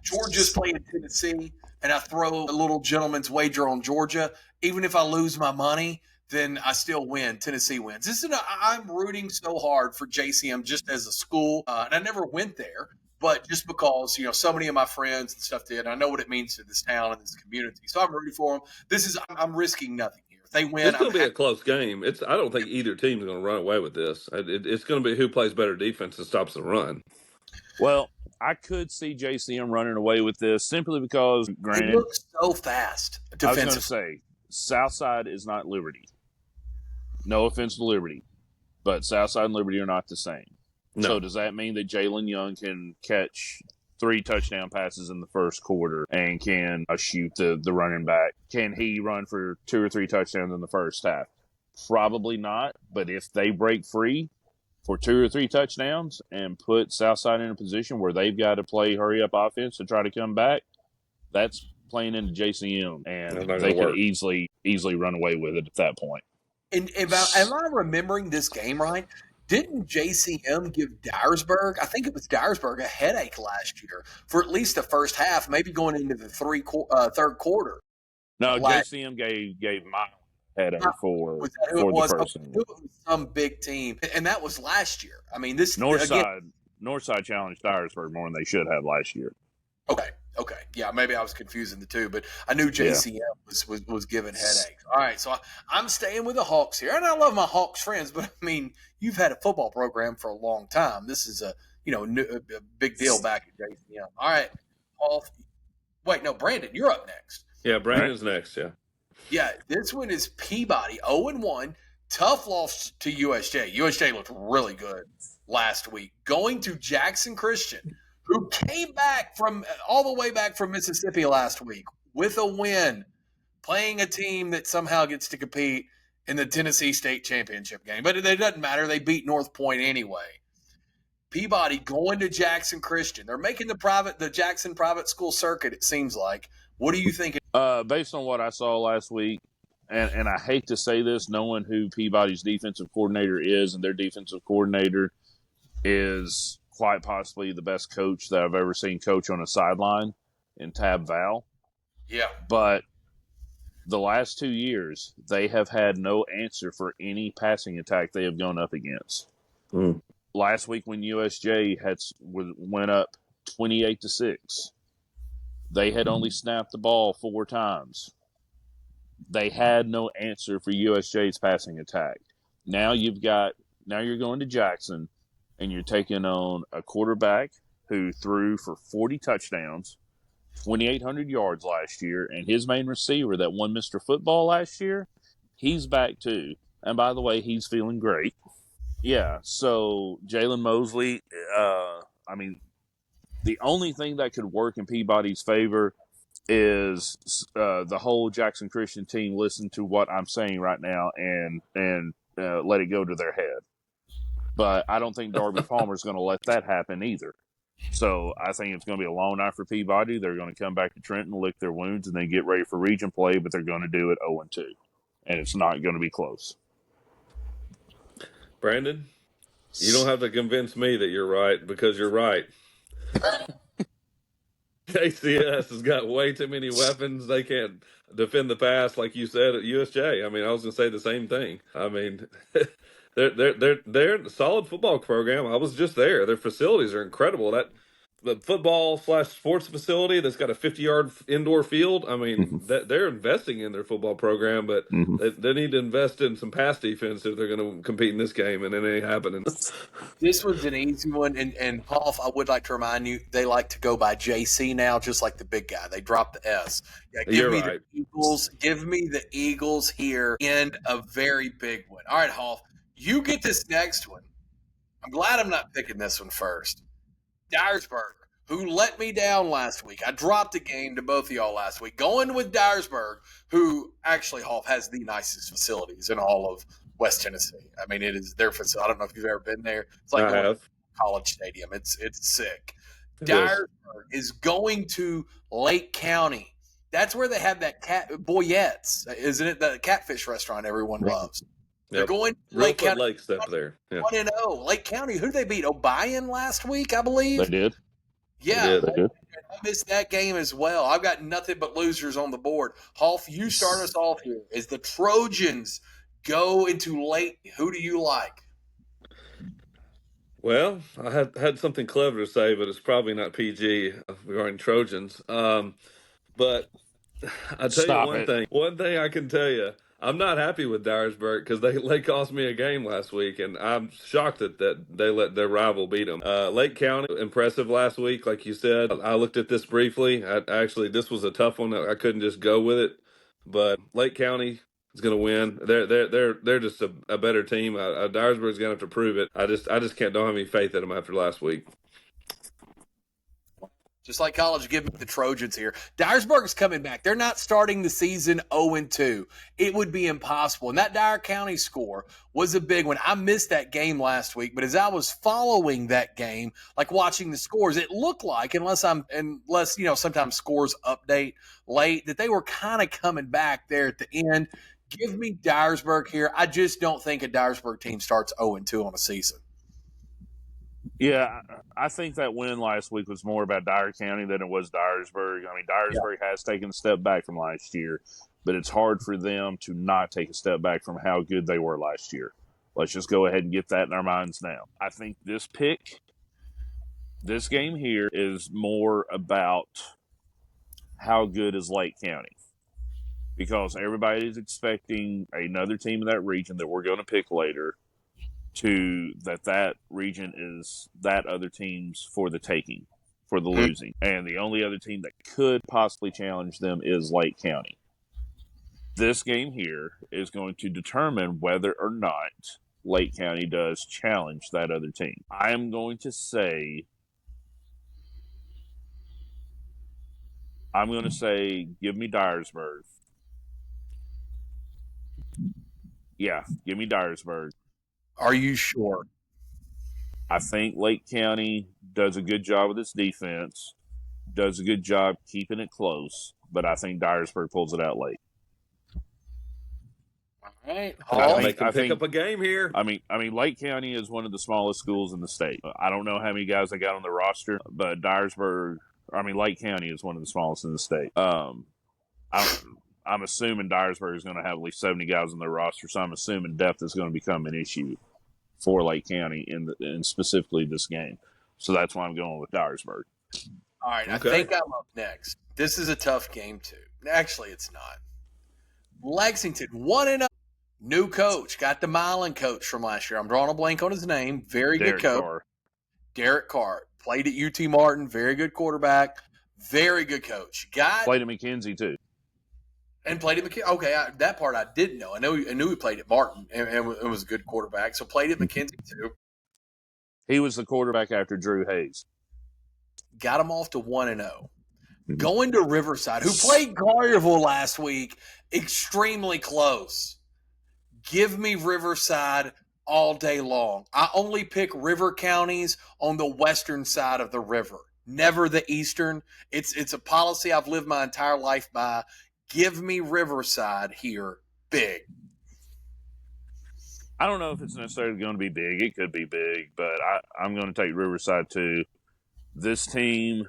Georgia's playing Tennessee and I throw a little gentleman's wager on Georgia, even if I lose my money, then I still win. Tennessee wins. I'm rooting so hard for JCM just as a school, and I never went there, but just because so many of my friends and stuff did, I know what it means to this town and this community, so I'm rooting for them. I'm risking nothing here. If they win, it's going to be a close game. I don't think either team is going to run away with this. It's going to be who plays better defense and stops the run. Well, I could see JCM running away with this simply because, granted, it looks so fast defensively. I was going to say, Southside is not Liberty. No offense to Liberty, but Southside and Liberty are not the same. No. So does that mean that Jalen Young can catch 3 touchdown passes in the first quarter and can shoot the running back? Can he run for 2 or 3 touchdowns in the first half? Probably not, but if they break free for 2 or 3 touchdowns and put Southside in a position where they've got to play hurry-up offense to try to come back, that's playing into JCM, and they could easily run away with it at that point. And am I remembering this game right? Didn't JCM give Dyersburg, I think it was Dyersburg, a headache last year for at least the first half, maybe going into the third quarter? No, JCM gave Milan headache for Was that who it the was? person. Okay, it was some big team, and that was last year. I mean, this again. Northside challenged Dyersburg more than they should have last year. Okay. Yeah, maybe I was confusing the two, but I knew JCM was giving headaches. All right, so I'm staying with the Hawks here, and I love my Hawks friends, but I mean, you've had a football program for a long time. This is a big deal back at JCM. All right, Paul. Wait, no, Brandon, you're up next. Yeah, Brandon's next. Yeah. Yeah, this one is Peabody, 0-1. Tough loss to USJ. USJ looked really good last week. Going to Jackson Christian, who came back from all the way back from Mississippi last week with a win, playing a team that somehow gets to compete in the Tennessee State Championship game. But it doesn't matter. They beat North Point anyway. Peabody going to Jackson Christian. They're making the Jackson private school circuit, it seems like. What do you think? Based on what I saw last week, and I hate to say this, knowing who Peabody's defensive coordinator is, and their defensive coordinator is quite possibly the best coach that I've ever seen coach on a sideline in Tab Val. Yeah. But the last 2 years, they have had no answer for any passing attack they have gone up against. Last week when USJ went up 28-6, they had only snapped the ball 4 times. They had no answer for USJ's passing attack. Now you're going to Jackson, and you're taking on a quarterback who threw for 40 touchdowns, 2,800 yards last year, and his main receiver that won Mr. Football last year, he's back too. And by the way, he's feeling great. Yeah, so Jalen Mosley, the only thing that could work in Peabody's favor is the whole Jackson Christian team listen to what I'm saying right now and let it go to their head. But I don't think Darby Palmer is going to let that happen either. So I think it's going to be a long night for Peabody. They're going to come back to Trenton, lick their wounds, and then get ready for region play, but they're going to do it 0-2. And it's not going to be close. Brandon, you don't have to convince me that you're right, because you're right. KCS has got way too many weapons. They can't defend the pass, like you said at USJ. I mean, I was going to say the same thing. I mean, they're a solid football program. I was just there. Their facilities are incredible. The football/sports facility that's got a 50-yard indoor field. I mean, they're investing in their football program, but they need to invest in some pass defense if they're going to compete in this game, and it ain't happening. This was an easy one, and Paul, I would like to remind you, they like to go by JC now, just like the big guy. They dropped the S. Yeah, give me the Eagles. Give me the Eagles here in a very big one. All right, Hoff, you get this next one. I'm glad I'm not picking this one first. Dyersburg, who let me down last week. I dropped a game to both of y'all last week. Going with Dyersburg, who actually, Hoff, has the nicest facilities in all of West Tennessee. I mean, it is their facility. I don't know if you've ever been there. It's like going to College Stadium. It's sick. Dyersburg is going to Lake County. That's where they have that Boyette's, isn't it? The catfish restaurant everyone loves. They're going to Lake County. Lake's up there. 1-0. Lake County. Who did they beat? Obion last week, I believe. They did. Yeah, they did. I missed that game as well. I've got nothing but losers on the board. Hoff, you start us off here. As the Trojans go into Lake, who do you like? Well, I had something clever to say, but it's probably not PG regarding Trojans. But I tell you one thing. One thing I can tell you. I'm not happy with Dyersburg because they cost me a game last week, and I'm shocked that they let their rival beat them. Lake County, impressive last week, like you said. I looked at this briefly. This was a tough one. I couldn't just go with it, but Lake County is going to win. They're just a better team. Dyersburg's going to have to prove it. I just don't have any faith in them after last week. Just like college, give me the Trojans here. Dyersburg is coming back. They're not starting the season 0-2. It would be impossible. And that Dyer County score was a big one. I missed that game last week, but as I was following that game, like watching the scores, it looked like, unless sometimes scores update late, that they were kind of coming back there at the end. Give me Dyersburg here. I just don't think a Dyersburg team starts 0-2 on a season. Yeah, I think that win last week was more about Dyer County than it was Dyersburg. I mean, Dyersburg has taken a step back from last year, but it's hard for them to not take a step back from how good they were last year. Let's just go ahead and get that in our minds now. I think this game here is more about how good is Lake County, because everybody is expecting another team in that region that we're going to pick later that region is that other team's for the taking, for the losing. And the only other team that could possibly challenge them is Lake County. This game here is going to determine whether or not Lake County does challenge that other team. I am going to say, give me Dyersburg. Yeah, give me Dyersburg. Are you sure? I think Lake County does a good job with its defense, does a good job keeping it close, but I think Dyersburg pulls it out late. All right. I think up a game here. I mean, Lake County is one of the smallest schools in the state. I don't know how many guys they got on the roster, but Lake County is one of the smallest in the state. I'm assuming Dyersburg is going to have at least 70 guys on their roster, so I'm assuming depth is going to become an issue for Lake County in specifically this game. So that's why I'm going with Dyersburg. All right, okay. I think I'm up next. This is a tough game, too. Actually, it's not. Lexington, 1-0. New coach. Got the Milan coach from last year. I'm drawing a blank on his name. Very good coach. Derek Carr. Played at UT Martin. Very good quarterback. Very good coach. Played at McKenzie, too. And played at McKenzie. Okay, that part I didn't know. I knew he played at Martin and was a good quarterback. So played at McKenzie, too. He was the quarterback after Drew Hayes. Got him off to 1-0. Going to Riverside, who played Collierville last week, extremely close. Give me Riverside all day long. I only pick river counties on the western side of the river, never the eastern. It's a policy I've lived my entire life by. Give me Riverside here, big. I don't know if it's necessarily going to be big. It could be big, but I'm going to take Riverside too. This team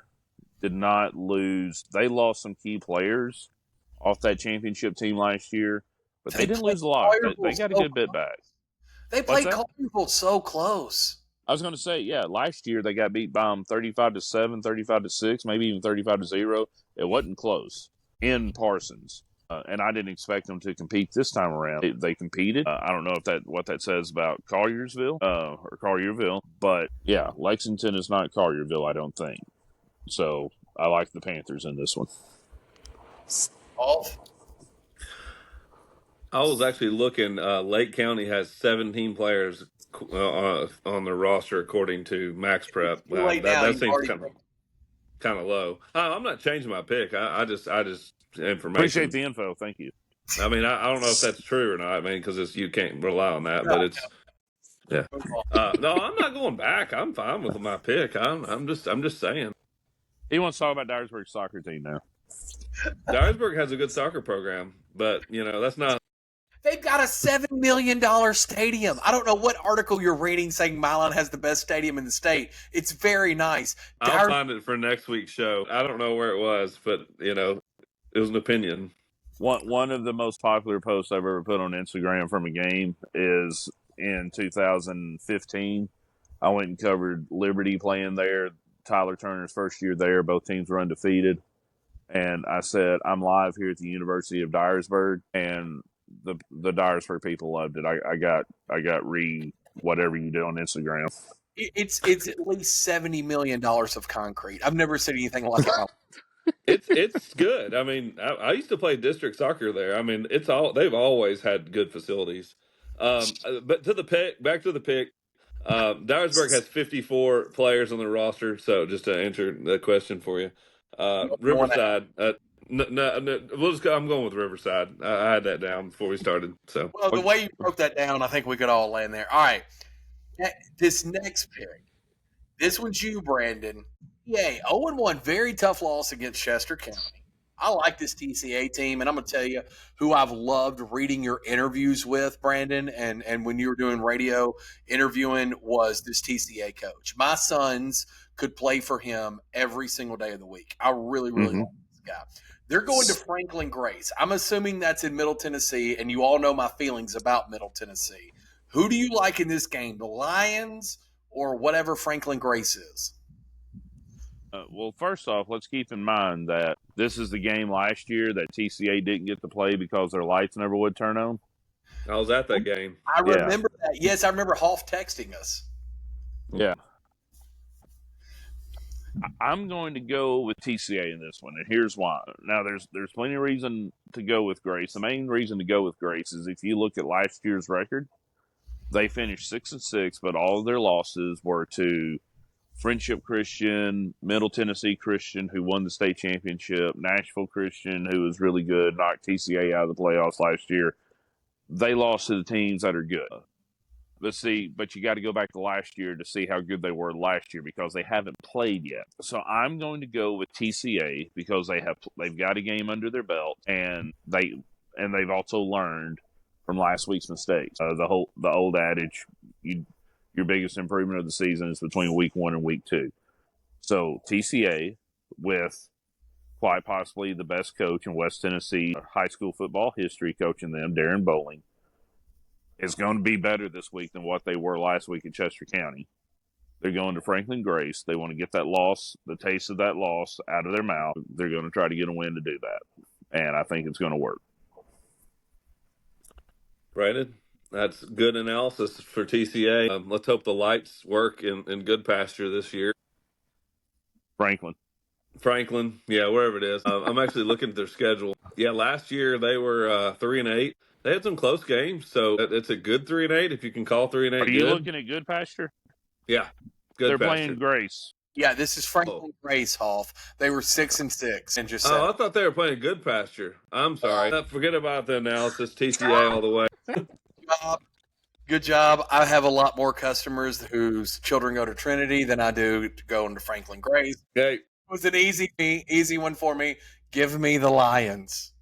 did not lose. They lost some key players off that championship team last year, but they didn't lose a lot. They got a good bit back. They played Collierville so close. I was going to say, yeah, last year they got beat by them 35-7, 35-6, maybe even 35-0. It wasn't close in Parsons. And I didn't expect them to compete this time around. They competed. I don't know what that says about Collierville, but yeah, Lexington is not Collierville, I don't think. So I like the Panthers in this one. I was actually looking. Lake County has 17 players on their roster according to Max Prep. That seems kind of low. I'm not changing my pick. I just information. Appreciate the info. Thank you. I mean, I don't know if that's true or not. I mean, because you can't rely on that, but it's yeah. No, I'm not going back. I'm fine with my pick. I'm just saying. He wants to talk about Dyersburg's soccer team now. Dyersburg has a good soccer program, but that's not. They've got a $7 million stadium. I don't know what article you're reading saying Milan has the best stadium in the state. It's very nice. I'll find it for next week's show. I don't know where it was, but it was an opinion. One of the most popular posts I've ever put on Instagram from a game is in 2015. I went and covered Liberty playing there. Tyler Turner's first year there. Both teams were undefeated. And I said, I'm live here at the University of Dyersburg, and the Dyersburg people loved it. I got whatever you do on Instagram. It's at least $70 million of concrete. I've never seen anything like that. It's good. I mean, I used to play district soccer there. I mean, they've always had good facilities. But back to the pick. Dyersburg has 54 players on the roster. So just to answer the question for you, Riverside. I'm going with Riverside. I had that down before we started. So, well, the way you broke that down, I think we could all land there. All right, this next pick, this one's you, Brandon. Yay, 0-1, very tough loss against Chester County. I like this TCA team, and I'm going to tell you who I've loved reading your interviews with, Brandon, and when you were doing radio interviewing was this TCA coach. My sons could play for him every single day of the week. I really, really like this Yeah. They're going to Franklin Grace. I'm assuming that's in Middle Tennessee, and you all know my feelings about Middle Tennessee. Who do you like in this game, the Lions or whatever Franklin Grace is? Well, first off, let's keep in mind that this is the game last year that TCA didn't get to play because their lights never would turn on. I was at that game. I remember that. Yes, I remember Hoff texting us. Yeah. I'm going to go with TCA in this one, and here's why. Now, there's plenty of reason to go with Grace. The main reason to go with Grace is if you look at last year's record, they finished 6-6, but all of their losses were to Friendship Christian, Middle Tennessee Christian, who won the state championship, Nashville Christian, who was really good, knocked TCA out of the playoffs last year. They lost to the teams that are good. But you got to go back to last year to see how good they were last year because they haven't played yet. So I'm going to go with TCA because they've got a game under their belt and they've also learned from last week's mistakes. The old adage, your biggest improvement of the season is between week 1 and week 2. So TCA, with quite possibly the best coach in West Tennessee high school football history coaching them, Darren Bowling, is going to be better this week than what they were last week in Chester County. They're going to Franklin Grace. They want to get that loss, the taste of that loss out of their mouth. They're going to try to get a win to do that. And I think it's going to work. Brandon, that's good analysis for TCA. Let's hope the lights work in good pasture this year. Franklin, yeah, wherever it is. I'm actually looking at their schedule. Yeah, last year they were 3-8. They had some close games, so it's a good 3-8 if you can call 3-8. Are you looking at good pasture? Yeah, good. They're pasture. playing Grace. Yeah, this is Franklin Grace, Hoff. They were 6-6, and just I thought they were playing good pasture. I'm sorry. Forget about the analysis. TCA all the way. Good job. I have a lot more customers whose children go to Trinity than I do to go into Franklin Grace. Okay. It was an easy one for me. Give me the Lions.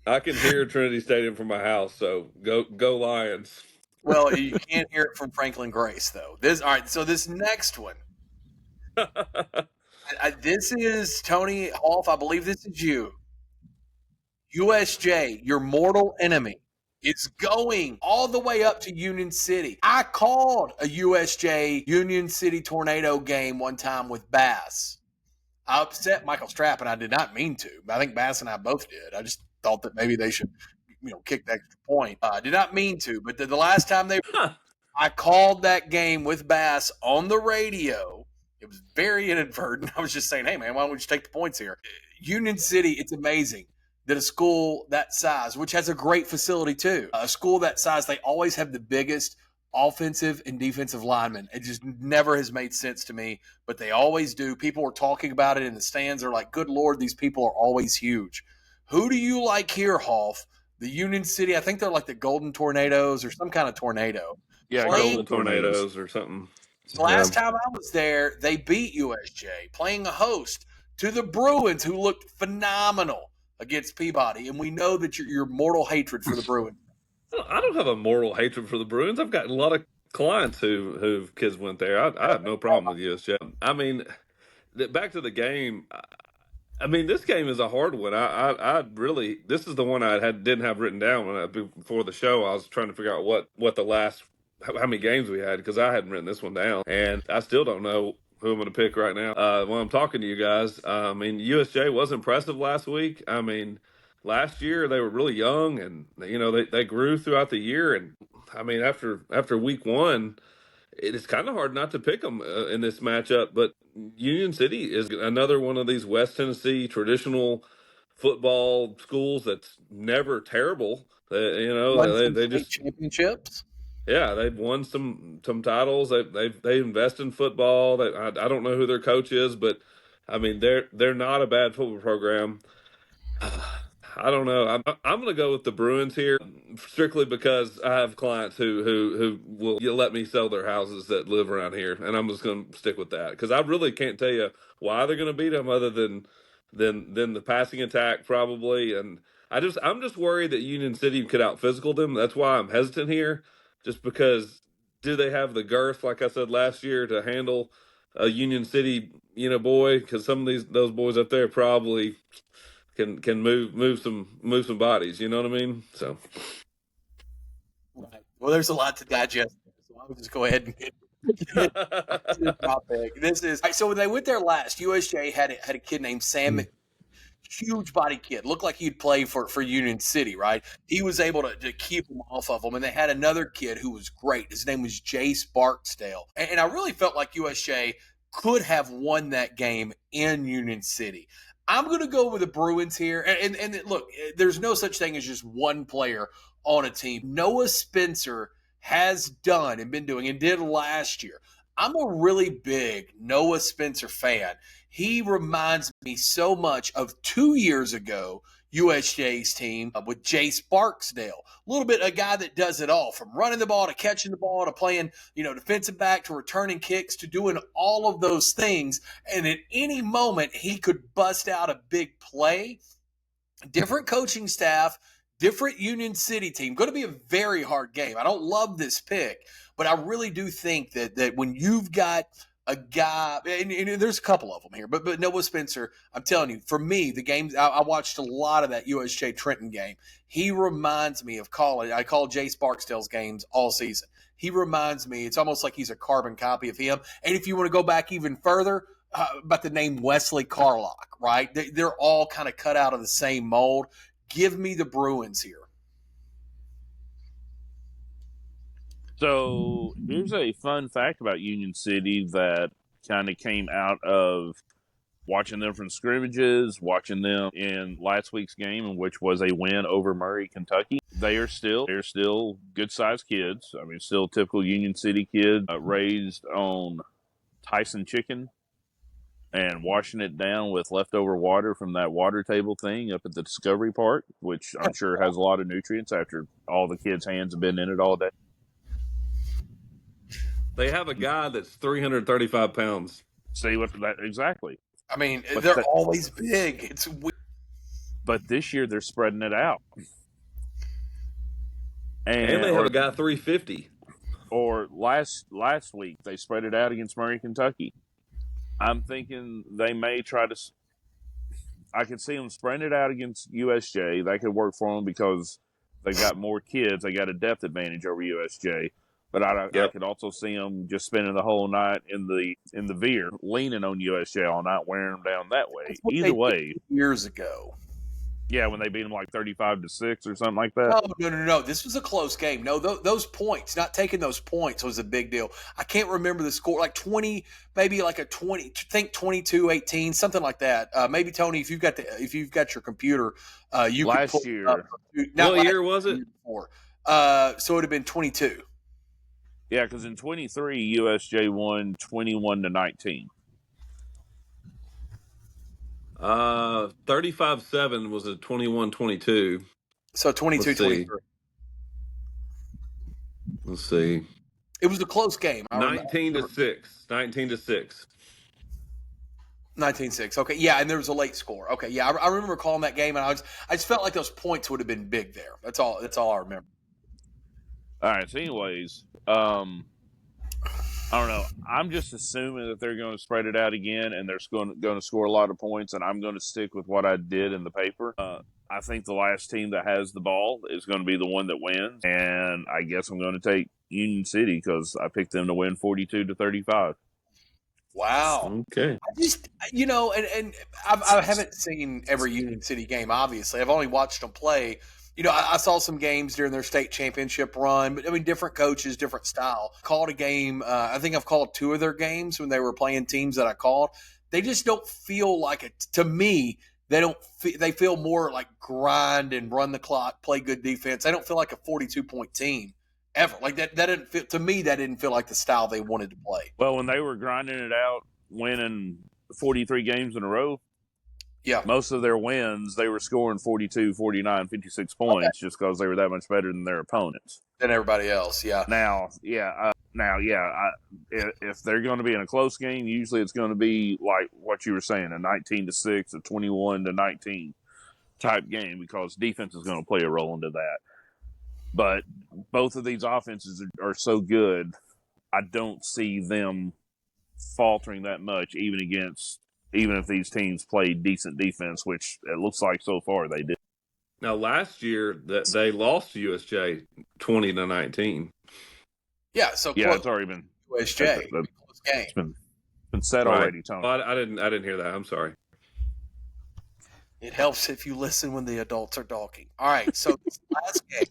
I can hear Trinity Stadium from my house, so go Lions. Well, you can't hear it from Franklin Grace, though. All right, so this next one. This is Tony Hoff. I believe this is you. USJ, your mortal enemy, is going all the way up to Union City. I called a USJ Union City Tornado game one time with Bass. I upset Michael Strapp, and I did not mean to. I think Bass and I both did. I just thought that maybe they should, kick the extra point. I did not mean to, but the last time I called that game with Bass on the radio. It was very inadvertent. I was just saying, hey, man, why don't we just take the points here? Union City, it's amazing that a school that size, which has a great facility too, a school that size, they always have the biggest offensive and defensive linemen. It just never has made sense to me, but they always do. People were talking about it in the stands. They're like, good Lord, these people are always huge. Who do you like here, Hoff? The Union City, I think they're like the Golden Tornadoes or some kind of tornado. Yeah, Golden Tornadoes or something. The last time I was there, they beat USJ, playing a host to the Bruins, who looked phenomenal against Peabody. And we know that your mortal hatred for the Bruins. I don't have a mortal hatred for the Bruins. I've got a lot of clients who kids went there. I have no problem with USJ. I mean, back to the game. I mean, this game is a hard one. I really, this is the one I didn't have written down before the show. I was trying to figure out what the last, how many games we had, because I hadn't written this one down, and I still don't know who I'm going to pick right now. When I'm talking to you guys, I mean, USJ was impressive last week. I mean, last year they were really young, and they grew throughout the year. And I mean, after week 1, it is kind of hard not to pick them in this matchup. But Union City is another one of these West Tennessee traditional football schools that's never terrible. They just championships. Yeah, they've won some titles. They invest in football. I don't know who their coach is, but I mean they're not a bad football program. I don't know. I'm going to go with the Bruins here, strictly because I have clients who will let me sell their houses that live around here, and I'm just going to stick with that because I really can't tell you why they're going to beat them other than the passing attack probably. And I'm just worried that Union City could out physical them. That's why I'm hesitant here. Just because, do they have the girth, like I said last year, to handle a Union City, boy, because some of those boys up there probably can move some bodies. You know what I mean? So. Right. Well, there's a lot to digest, so I'll just go ahead and get to the topic. This is so when they went there last, USJ had a kid named Sam, huge body kid, looked like he'd play for Union City, right? He was able to keep him off of them, and they had another kid who was great. His name was Jace Barksdale, and I really felt like USJ could have won that game in Union City. I'm going to go with the Bruins here, and look, there's no such thing as just one player on a team. Noah Spencer has done and been doing and did last year. I'm a really big Noah Spencer fan. He reminds me so much of 2 years ago, USJ's team with Jace Barksdale. A little bit a guy that does it all, from running the ball to catching the ball to playing, defensive back to returning kicks to doing all of those things. And at any moment, he could bust out a big play. Different coaching staff, different Union City team. Going to be a very hard game. I don't love this pick, but I really do think that when you've got a guy, and there's a couple of them here, but Noah Spencer, I'm telling you, for me, the games, I watched a lot of that USJ Trenton game. He reminds me of I call Jace Barksdale's games all season. He reminds me, it's almost like he's a carbon copy of him. And if you want to go back even further, about the name Wesley Carlock, right? They're all kind of cut out of the same mold. Give me the Bruins here. So here's a fun fact about Union City that kind of came out of watching them from scrimmages, watching them in last week's game, which was a win over Murray, Kentucky. They're still good-sized kids. I mean, still typical Union City kids, raised on Tyson chicken and washing it down with leftover water from that water table thing up at the Discovery Park, which I'm sure has a lot of nutrients after all the kids' hands have been in it all day. They have a guy that's 335 pounds. See what that exactly? I mean, they're always big. It's weird. But this year they're spreading it out, and they have a guy 350. Or last week they spread it out against Murray, Kentucky. I'm thinking they may try to. I could see them spreading it out against USJ. That could work for them because they got more kids. They got a depth advantage over USJ. But I could also see them just spending the whole night in the veer, leaning on USJ all night, wearing them down that way. Either way, years ago. Yeah, when they beat them like 35-6 or something like that. No. This was a close game. No, those points, not taking those points was a big deal. I can't remember the score, like 20, maybe like a 20, think 22-18, something like that. Maybe Tony, if you've got your computer, you last could pull year. Up. What year was it? So it would have been 22. Yeah, because in 23, USJ won 21-19. 35-7 was a 21-22. So 22-23. Let's see. It was a close game. 19-6. 19-6. 19-6. Okay, yeah, and there was a late score. Okay, yeah, I remember calling that game, and I just felt like those points would have been big there. That's all I remember. All right. So, anyways, I don't know. I'm just assuming that they're going to spread it out again, and they're going to score a lot of points. And I'm going to stick with what I did in the paper. I think the last team that has the ball is going to be the one that wins, and I guess I'm going to take Union City because I picked them to win 42-35. Wow. Okay. I just, and I haven't seen every Union City game, obviously. I've only watched them play. I saw some games during their state championship run, but I mean, different coaches, different style. Called a game. I think I've called 2 of their games when they were playing teams that I called. They just don't feel like it. To me, they feel more like grind and run the clock, play good defense. They don't feel like a 42-point team ever. Like that didn't feel, to me, that didn't feel like the style they wanted to play. Well, when they were grinding it out, winning 43 games in a row, yeah, most of their wins, they were scoring 42, 49, 56 points just because they were that much better than their opponents. Than everybody else, yeah. If they're going to be in a close game, usually it's going to be like what you were saying, a 19-6, a 21-19 type game because defense is going to play a role into that. But both of these offenses are so good, I don't see them faltering that much, even if these teams played decent defense, which it looks like so far they did. Now, last year that they lost to USJ 20-19. Yeah, so Yeah, close. it's already been USJ, close game. It's been said already, Tony. Well, I didn't hear that. I'm sorry. It helps if you listen when the adults are talking. All right, so this last game.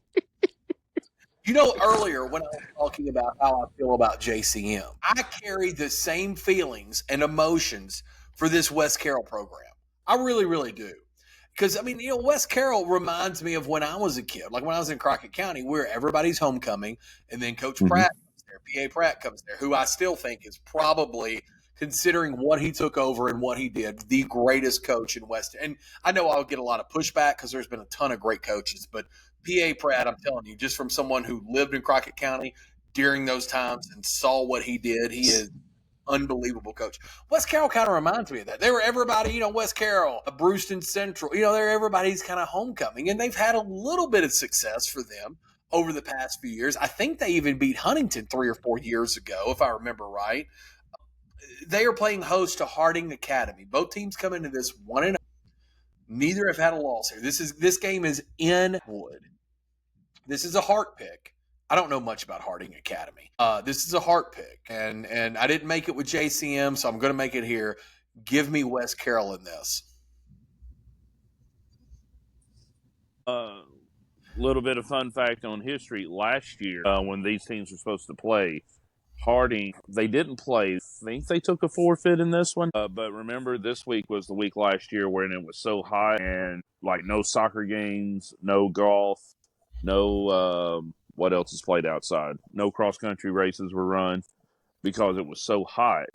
Earlier when I was talking about how I feel about JCM, I carry the same feelings and emotions for this West Carroll program. I really, really do. Because, West Carroll reminds me of when I was a kid, like when I was in Crockett County, where everybody's homecoming, and then Coach Pratt comes there, P.A. Pratt comes there, who I still think is probably, considering what he took over and what he did, the greatest coach in West. And I know I'll get a lot of pushback because there's been a ton of great coaches, but P.A. Pratt, I'm telling you, just from someone who lived in Crockett County during those times and saw what he did, he is unbelievable coach. West Carroll kind of reminds me of that. They were everybody, West Carroll, Brewston Central, they're everybody's kind of homecoming, and they've had a little bit of success for them over the past few years. I think they even beat Huntington 3 or 4 years ago, if I remember right. They are playing host to Harding Academy. Both teams come into this 1-0. Neither have had a loss here. This game is in Wood. This is a heart pick. I don't know much about Harding Academy. This is a heart pick, and I didn't make it with JCM, so I'm going to make it here. Give me West Carroll in this. Little bit of fun fact on history. Last year, when these teams were supposed to play, Harding, they didn't play. I think they took a forfeit in this one. But remember, this week was the week last year when it was so hot and like no soccer games, no golf, no what else is played outside? No cross-country races were run because it was so hot.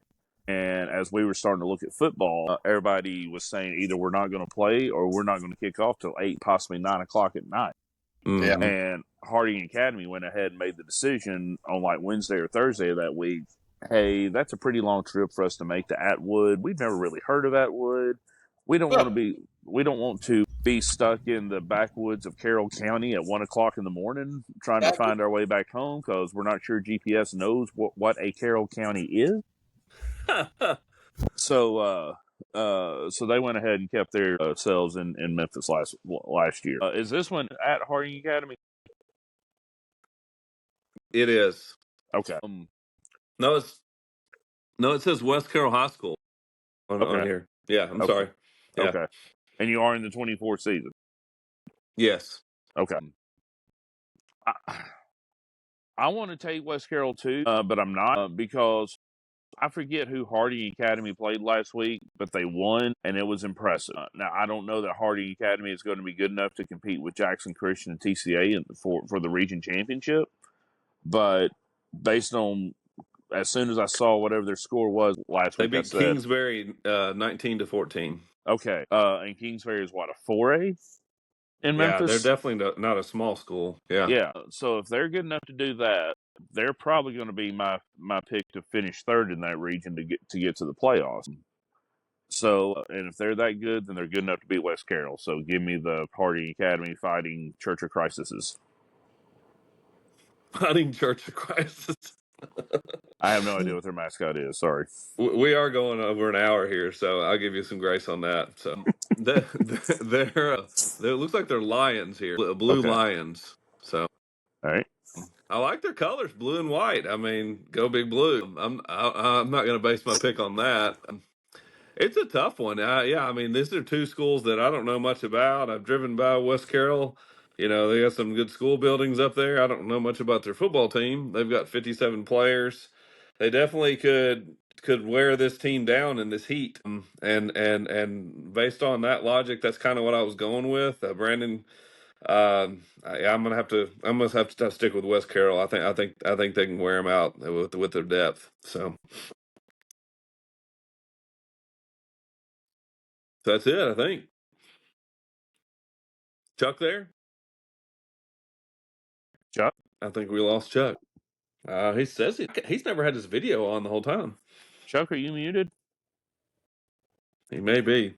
And as we were starting to look at football, everybody was saying either we're not going to play or we're not going to kick off till 8, possibly 9 o'clock at night. Mm-hmm. And Harding Academy went ahead and made the decision on like Wednesday or Thursday of that week. Hey, that's a pretty long trip for us to make to Atwood. We've never really heard of Atwood. We don't want to be stuck in the backwoods of Carroll County at 1 o'clock in the morning trying to find our way back home because we're not sure GPS knows what a Carroll County is. So they went ahead and kept their selves in Memphis last year. Is this one at Harding Academy? It is. Okay. No, it says West Carroll High School on here. Yeah, I'm sorry. Yeah. Okay. And you are in the 24 season? Yes. Okay. I want to take West Carroll too, but I'm not because I forget who Harding Academy played last week, but they won, and it was impressive. Now, I don't know that Harding Academy is going to be good enough to compete with Jackson Christian and TCA for the region championship, but based on as soon as I saw whatever their score was last week, they beat Kingsbury 19-14. Okay, and Kingsbury is what, a 4A in Memphis? Yeah, they're definitely not a small school. Yeah. Yeah. So if they're good enough to do that, they're probably going to be my pick to finish third in that region to get to the playoffs. So, and if they're that good, then they're good enough to beat West Carroll. So give me the Harding Academy fighting Church of Christ's. Fighting Church of Christ. I have no idea what their mascot is. Sorry. We are going over an hour here, so I'll give you some grace on that. So it looks like they're lions here, blue lions. So, all right. I like their colors, blue and white. I mean, go Big Blue. I'm not going to base my pick on that. It's a tough one. Yeah, I mean, these are two schools that I don't know much about. I've driven by West Carroll. They got some good school buildings up there. I don't know much about their football team. They've got 57 players. They definitely could wear this team down in this heat. And based on that logic, that's kind of what I was going with. Brandon, I'm gonna have to stick with West Carroll. I think they can wear them out with their depth. So that's it. I think. Chuck there? Chuck? I think we lost Chuck. He says he's never had his video on the whole time. Chuck, are you muted? He may be.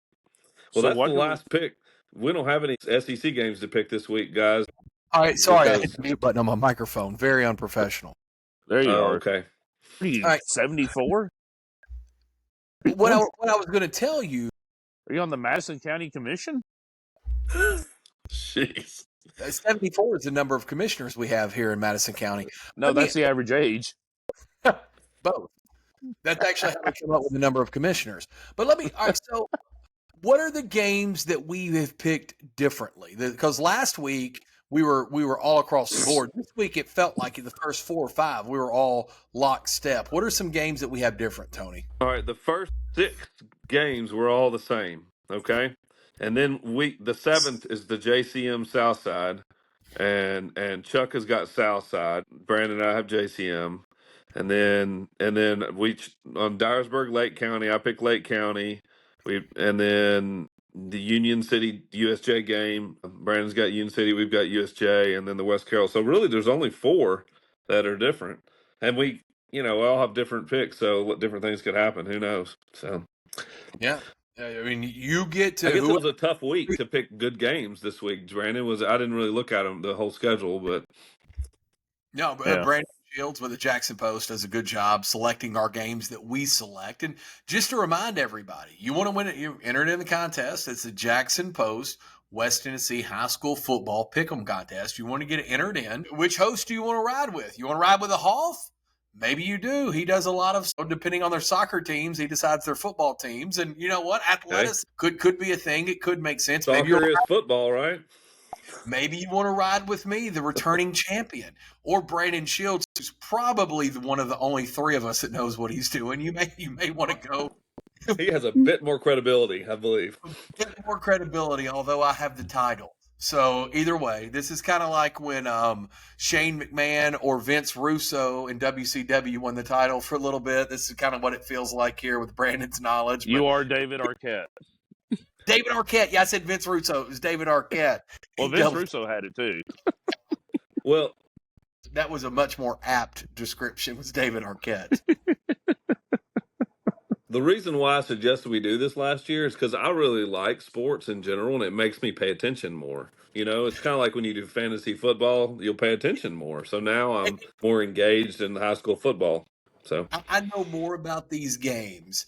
Well, So that's the last pick. We don't have any SEC games to pick this week, guys. All right, sorry, I hit the mute button on my microphone. Very unprofessional. There you are. Okay. What are you, 74? what I was going to tell you, Are you on the Madison County Commission? Jeez. 74 is the number of commissioners we have here in Madison County. No, that's the average age. Both. That's actually how we come up with the number of commissioners. But all right, so what are the games that we have picked differently? Because last week we were all across the board. This week it felt like in the first 4 or 5 we were all lockstep. What are some games that we have different, Tony? All right, the first 6 games were all the same, okay? And then the 7th is the JCM Southside, and Chuck has got Southside. Brandon and I have JCM, and then we on Dyersburg Lake County. I picked Lake County. And then the Union City USJ game. Brandon's got Union City. We've got USJ, and then the West Carroll. So really, there's only 4 that are different, and we all have different picks, so different things could happen. Who knows? So, yeah, I mean, you get to. I guess it was a tough week to pick good games this week. Brandon I didn't really look at the whole schedule, but no, Brandon Shields with the Jackson Post does a good job selecting our games that we select. And just to remind everybody, you want to win it, you enter it in the contest. It's the Jackson Post West Tennessee High School Football Pickum Contest. You want to get it entered in. Which host do you want to ride with? You want to ride with a Hoff? Maybe you do. He does a lot of, depending on their soccer teams, he decides their football teams. And you know what? Athletics could be a thing. It could make sense. Soccer is football, right? Maybe you want to ride with me, the returning champion, or Brandon Shields, who's probably one of the only 3 of us that knows what he's doing. You may want to go. He has a bit more credibility, I believe. A bit more credibility, although I have the title. So either way, this is kind of like when Shane McMahon or Vince Russo in WCW won the title for a little bit. This is kind of what it feels like here with Brandon's knowledge. You are David Arquette. David Arquette. Yeah, I said Vince Russo. It was David Arquette. Well, Vince Russo had it too. Well, that was a much more apt description. Was David Arquette. The reason why I suggested we do this last year is because I really like sports in general, and it makes me pay attention more. It's kind of like when you do fantasy football, you'll pay attention more. So now I'm more engaged in high school football. So I know more about these games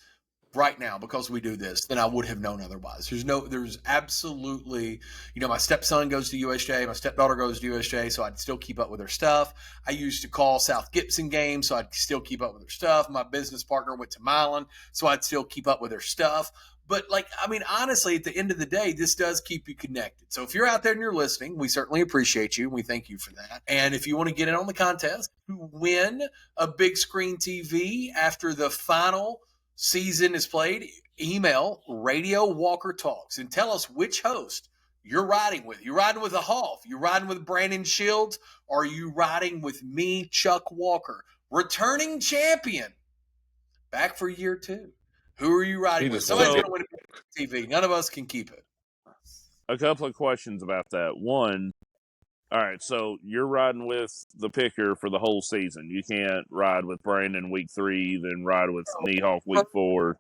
right now because we do this than I would have known otherwise. There's absolutely, my stepson goes to USJ, my stepdaughter goes to USJ, so I'd still keep up with their stuff. I used to call South Gibson games, so I'd still keep up with their stuff. My business partner went to Milan, so I'd still keep up with their stuff. But honestly, at the end of the day, this does keep you connected. So if you're out there and you're listening, we certainly appreciate you. And we thank you for that. And if you want to get in on the contest to win a big screen TV after the final season is played, email Radio Walker Talks and tell us which host you're riding with. You riding with a Hoff? You riding with Brandon Shields? Or are you riding with me, Chuck Walker, returning champion, back for year 2? Who are you riding with? Somebody's going to win a TV. None of us can keep it. A couple of questions about that. One, all right, so you're riding with the picker for the whole season. You can't ride with Brandon week 3, then ride with Niehoff week 4.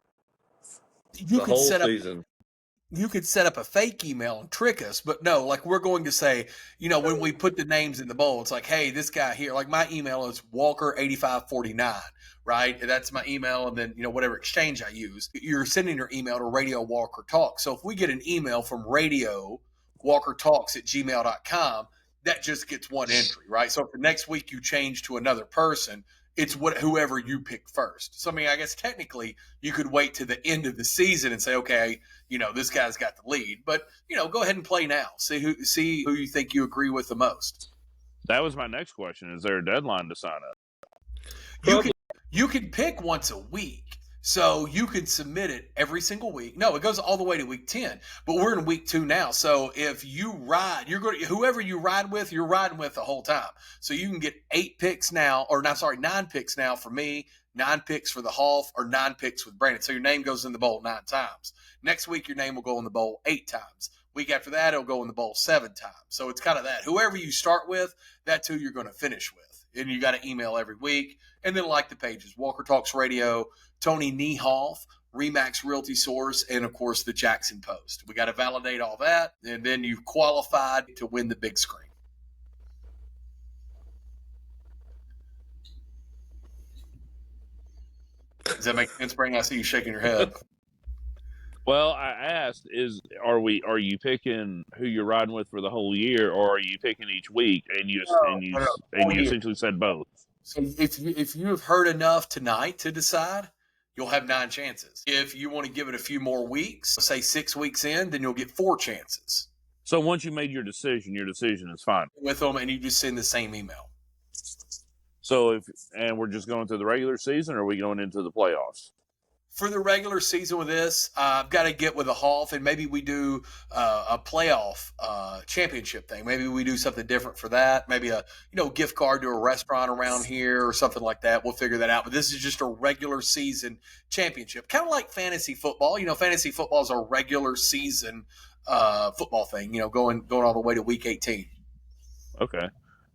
You could set up a fake email and trick us, but no, we're going to say, when we put the names in the bowl, it's like, hey, this guy here, my email is Walker8549, right? That's my email. And then, whatever exchange I use, you're sending your email to Radio Walker Talks. So if we get an email from Radio Walker Talks at gmail.com, that just gets one entry, right? So if the next week you change to another person, it's whoever you pick first. So, I guess technically you could wait to the end of the season and say, okay, this guy's got the lead. But, go ahead and play now. See who you think you agree with the most. That was my next question. Is there a deadline to sign up? You can pick once a week. So you could submit it every single week. No, it goes all the way to week 10, but we're in week 2 now. So if you ride, whoever you ride with, you're riding with the whole time. So you can get 9 picks now for me, 9 picks for the Hoff, or 9 picks with Brandon. So your name goes in the bowl 9 times. Next week, your name will go in the bowl 8 times. Week after that, it'll go in the bowl 7 times. So it's kind of that. Whoever you start with, that's who you're going to finish with. And you got to email every week. And then the pages, Walker Talks Radio, Tony Niehoff, Remax Realty Source, and, of course, the Jackson Post. We got to validate all that, and then you've qualified to win the big screen. Does Does that make sense, Brandon? I see you shaking your head. Well, I asked, are you picking who you're riding with for the whole year, or are you picking each week? And you essentially said both. So if you have heard enough tonight to decide, you'll have 9 chances. If you want to give it a few more weeks, say 6 weeks in, then you'll get 4 chances So once you made your decision is fine with them, and you just send the same email. So we're just going through the regular season, or are we going into the playoffs? For the regular season with this, I've got to get with a Hoff, and maybe we do a playoff championship thing. Maybe we do something different for that. Maybe a gift card to a restaurant around here or something like that. We'll figure that out. But this is just a regular season championship, kind of like fantasy football. Fantasy football is a regular season football thing. Going all the way to week 18. Okay.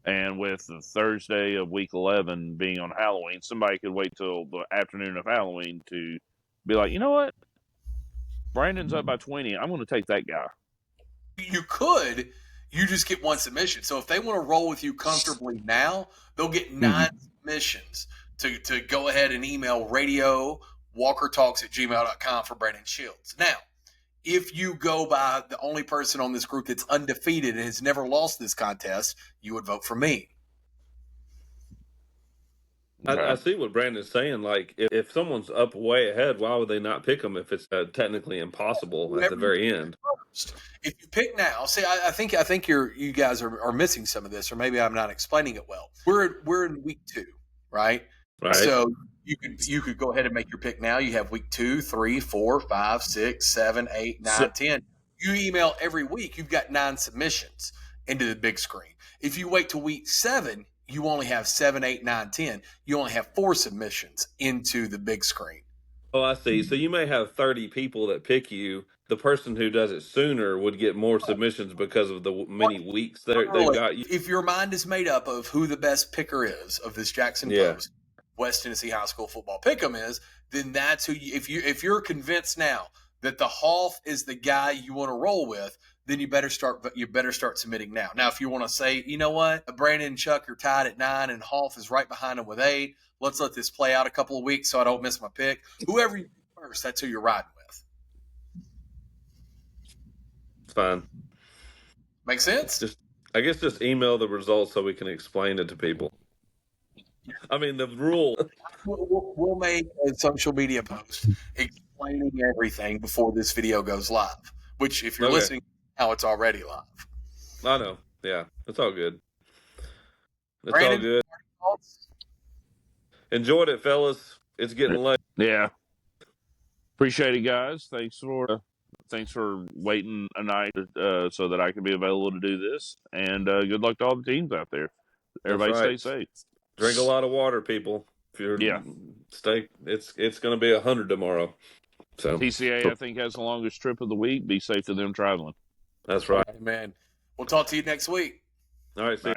And with the Thursday of week 11 being on Halloween, somebody could wait till the afternoon of Halloween to be like, you know what? Brandon's up by 20. I'm going to take that guy. You could. You just get 1 submission. So if they want to roll with you comfortably now, they'll get 9 submissions to go ahead and email radiowalkertalks@gmail.com for Brandon Shields. Now, if you go by the only person on this group that's undefeated and has never lost this contest, you would vote for me. I see what Brandon's saying. Like, if someone's up way ahead, why would they not pick them if it's technically impossible at the very end? If you pick now, see, I think you guys are missing some of this, or maybe I'm not explaining it well. We're in week 2, right? Right. So you could go ahead and make your pick now. You have week 2, 3, 4, 5, 6, 7, 8, 9, 10. You email every week. You've got 9 submissions into the big screen. If you wait till week 7, you only have 7, 8, 9, 10. You only have 4 submissions into the big screen. Oh, I see. So you may have 30 people that pick you. The person who does it sooner would get more submissions because of the many weeks they've got you. If your mind is made up of who the best picker is of this Jackson Post West Tennessee High School Football Pick'em is, then that's who you, if you're convinced now that the Hoff is the guy you want to roll with, then you better start submitting now. Now, if you want to say, you know what, Brandon and Chuck are tied at 9 and Hoff is right behind them with 8, let's let this play out a couple of weeks so I don't miss my pick. Whoever you pick first, that's who you're riding with. It's fine. Make sense? I guess just email the results so we can explain it to people. I mean, the rule. We'll make a social media post explaining everything before this video goes live, which if you're listening now, it's already live. I know. Yeah, it's all good. It's Brandon, all good. Enjoyed it, fellas. It's getting late. Yeah. Appreciate it, guys. Thanks for waiting a night so that I can be available to do this. And good luck to all the teams out there. Everybody stay safe. Drink a lot of water, people. If you're it's going to be 100 tomorrow. So TCA, I think, has the longest trip of the week. Be safe to them traveling. That's right. Man. We'll talk to you next week. All right, see you.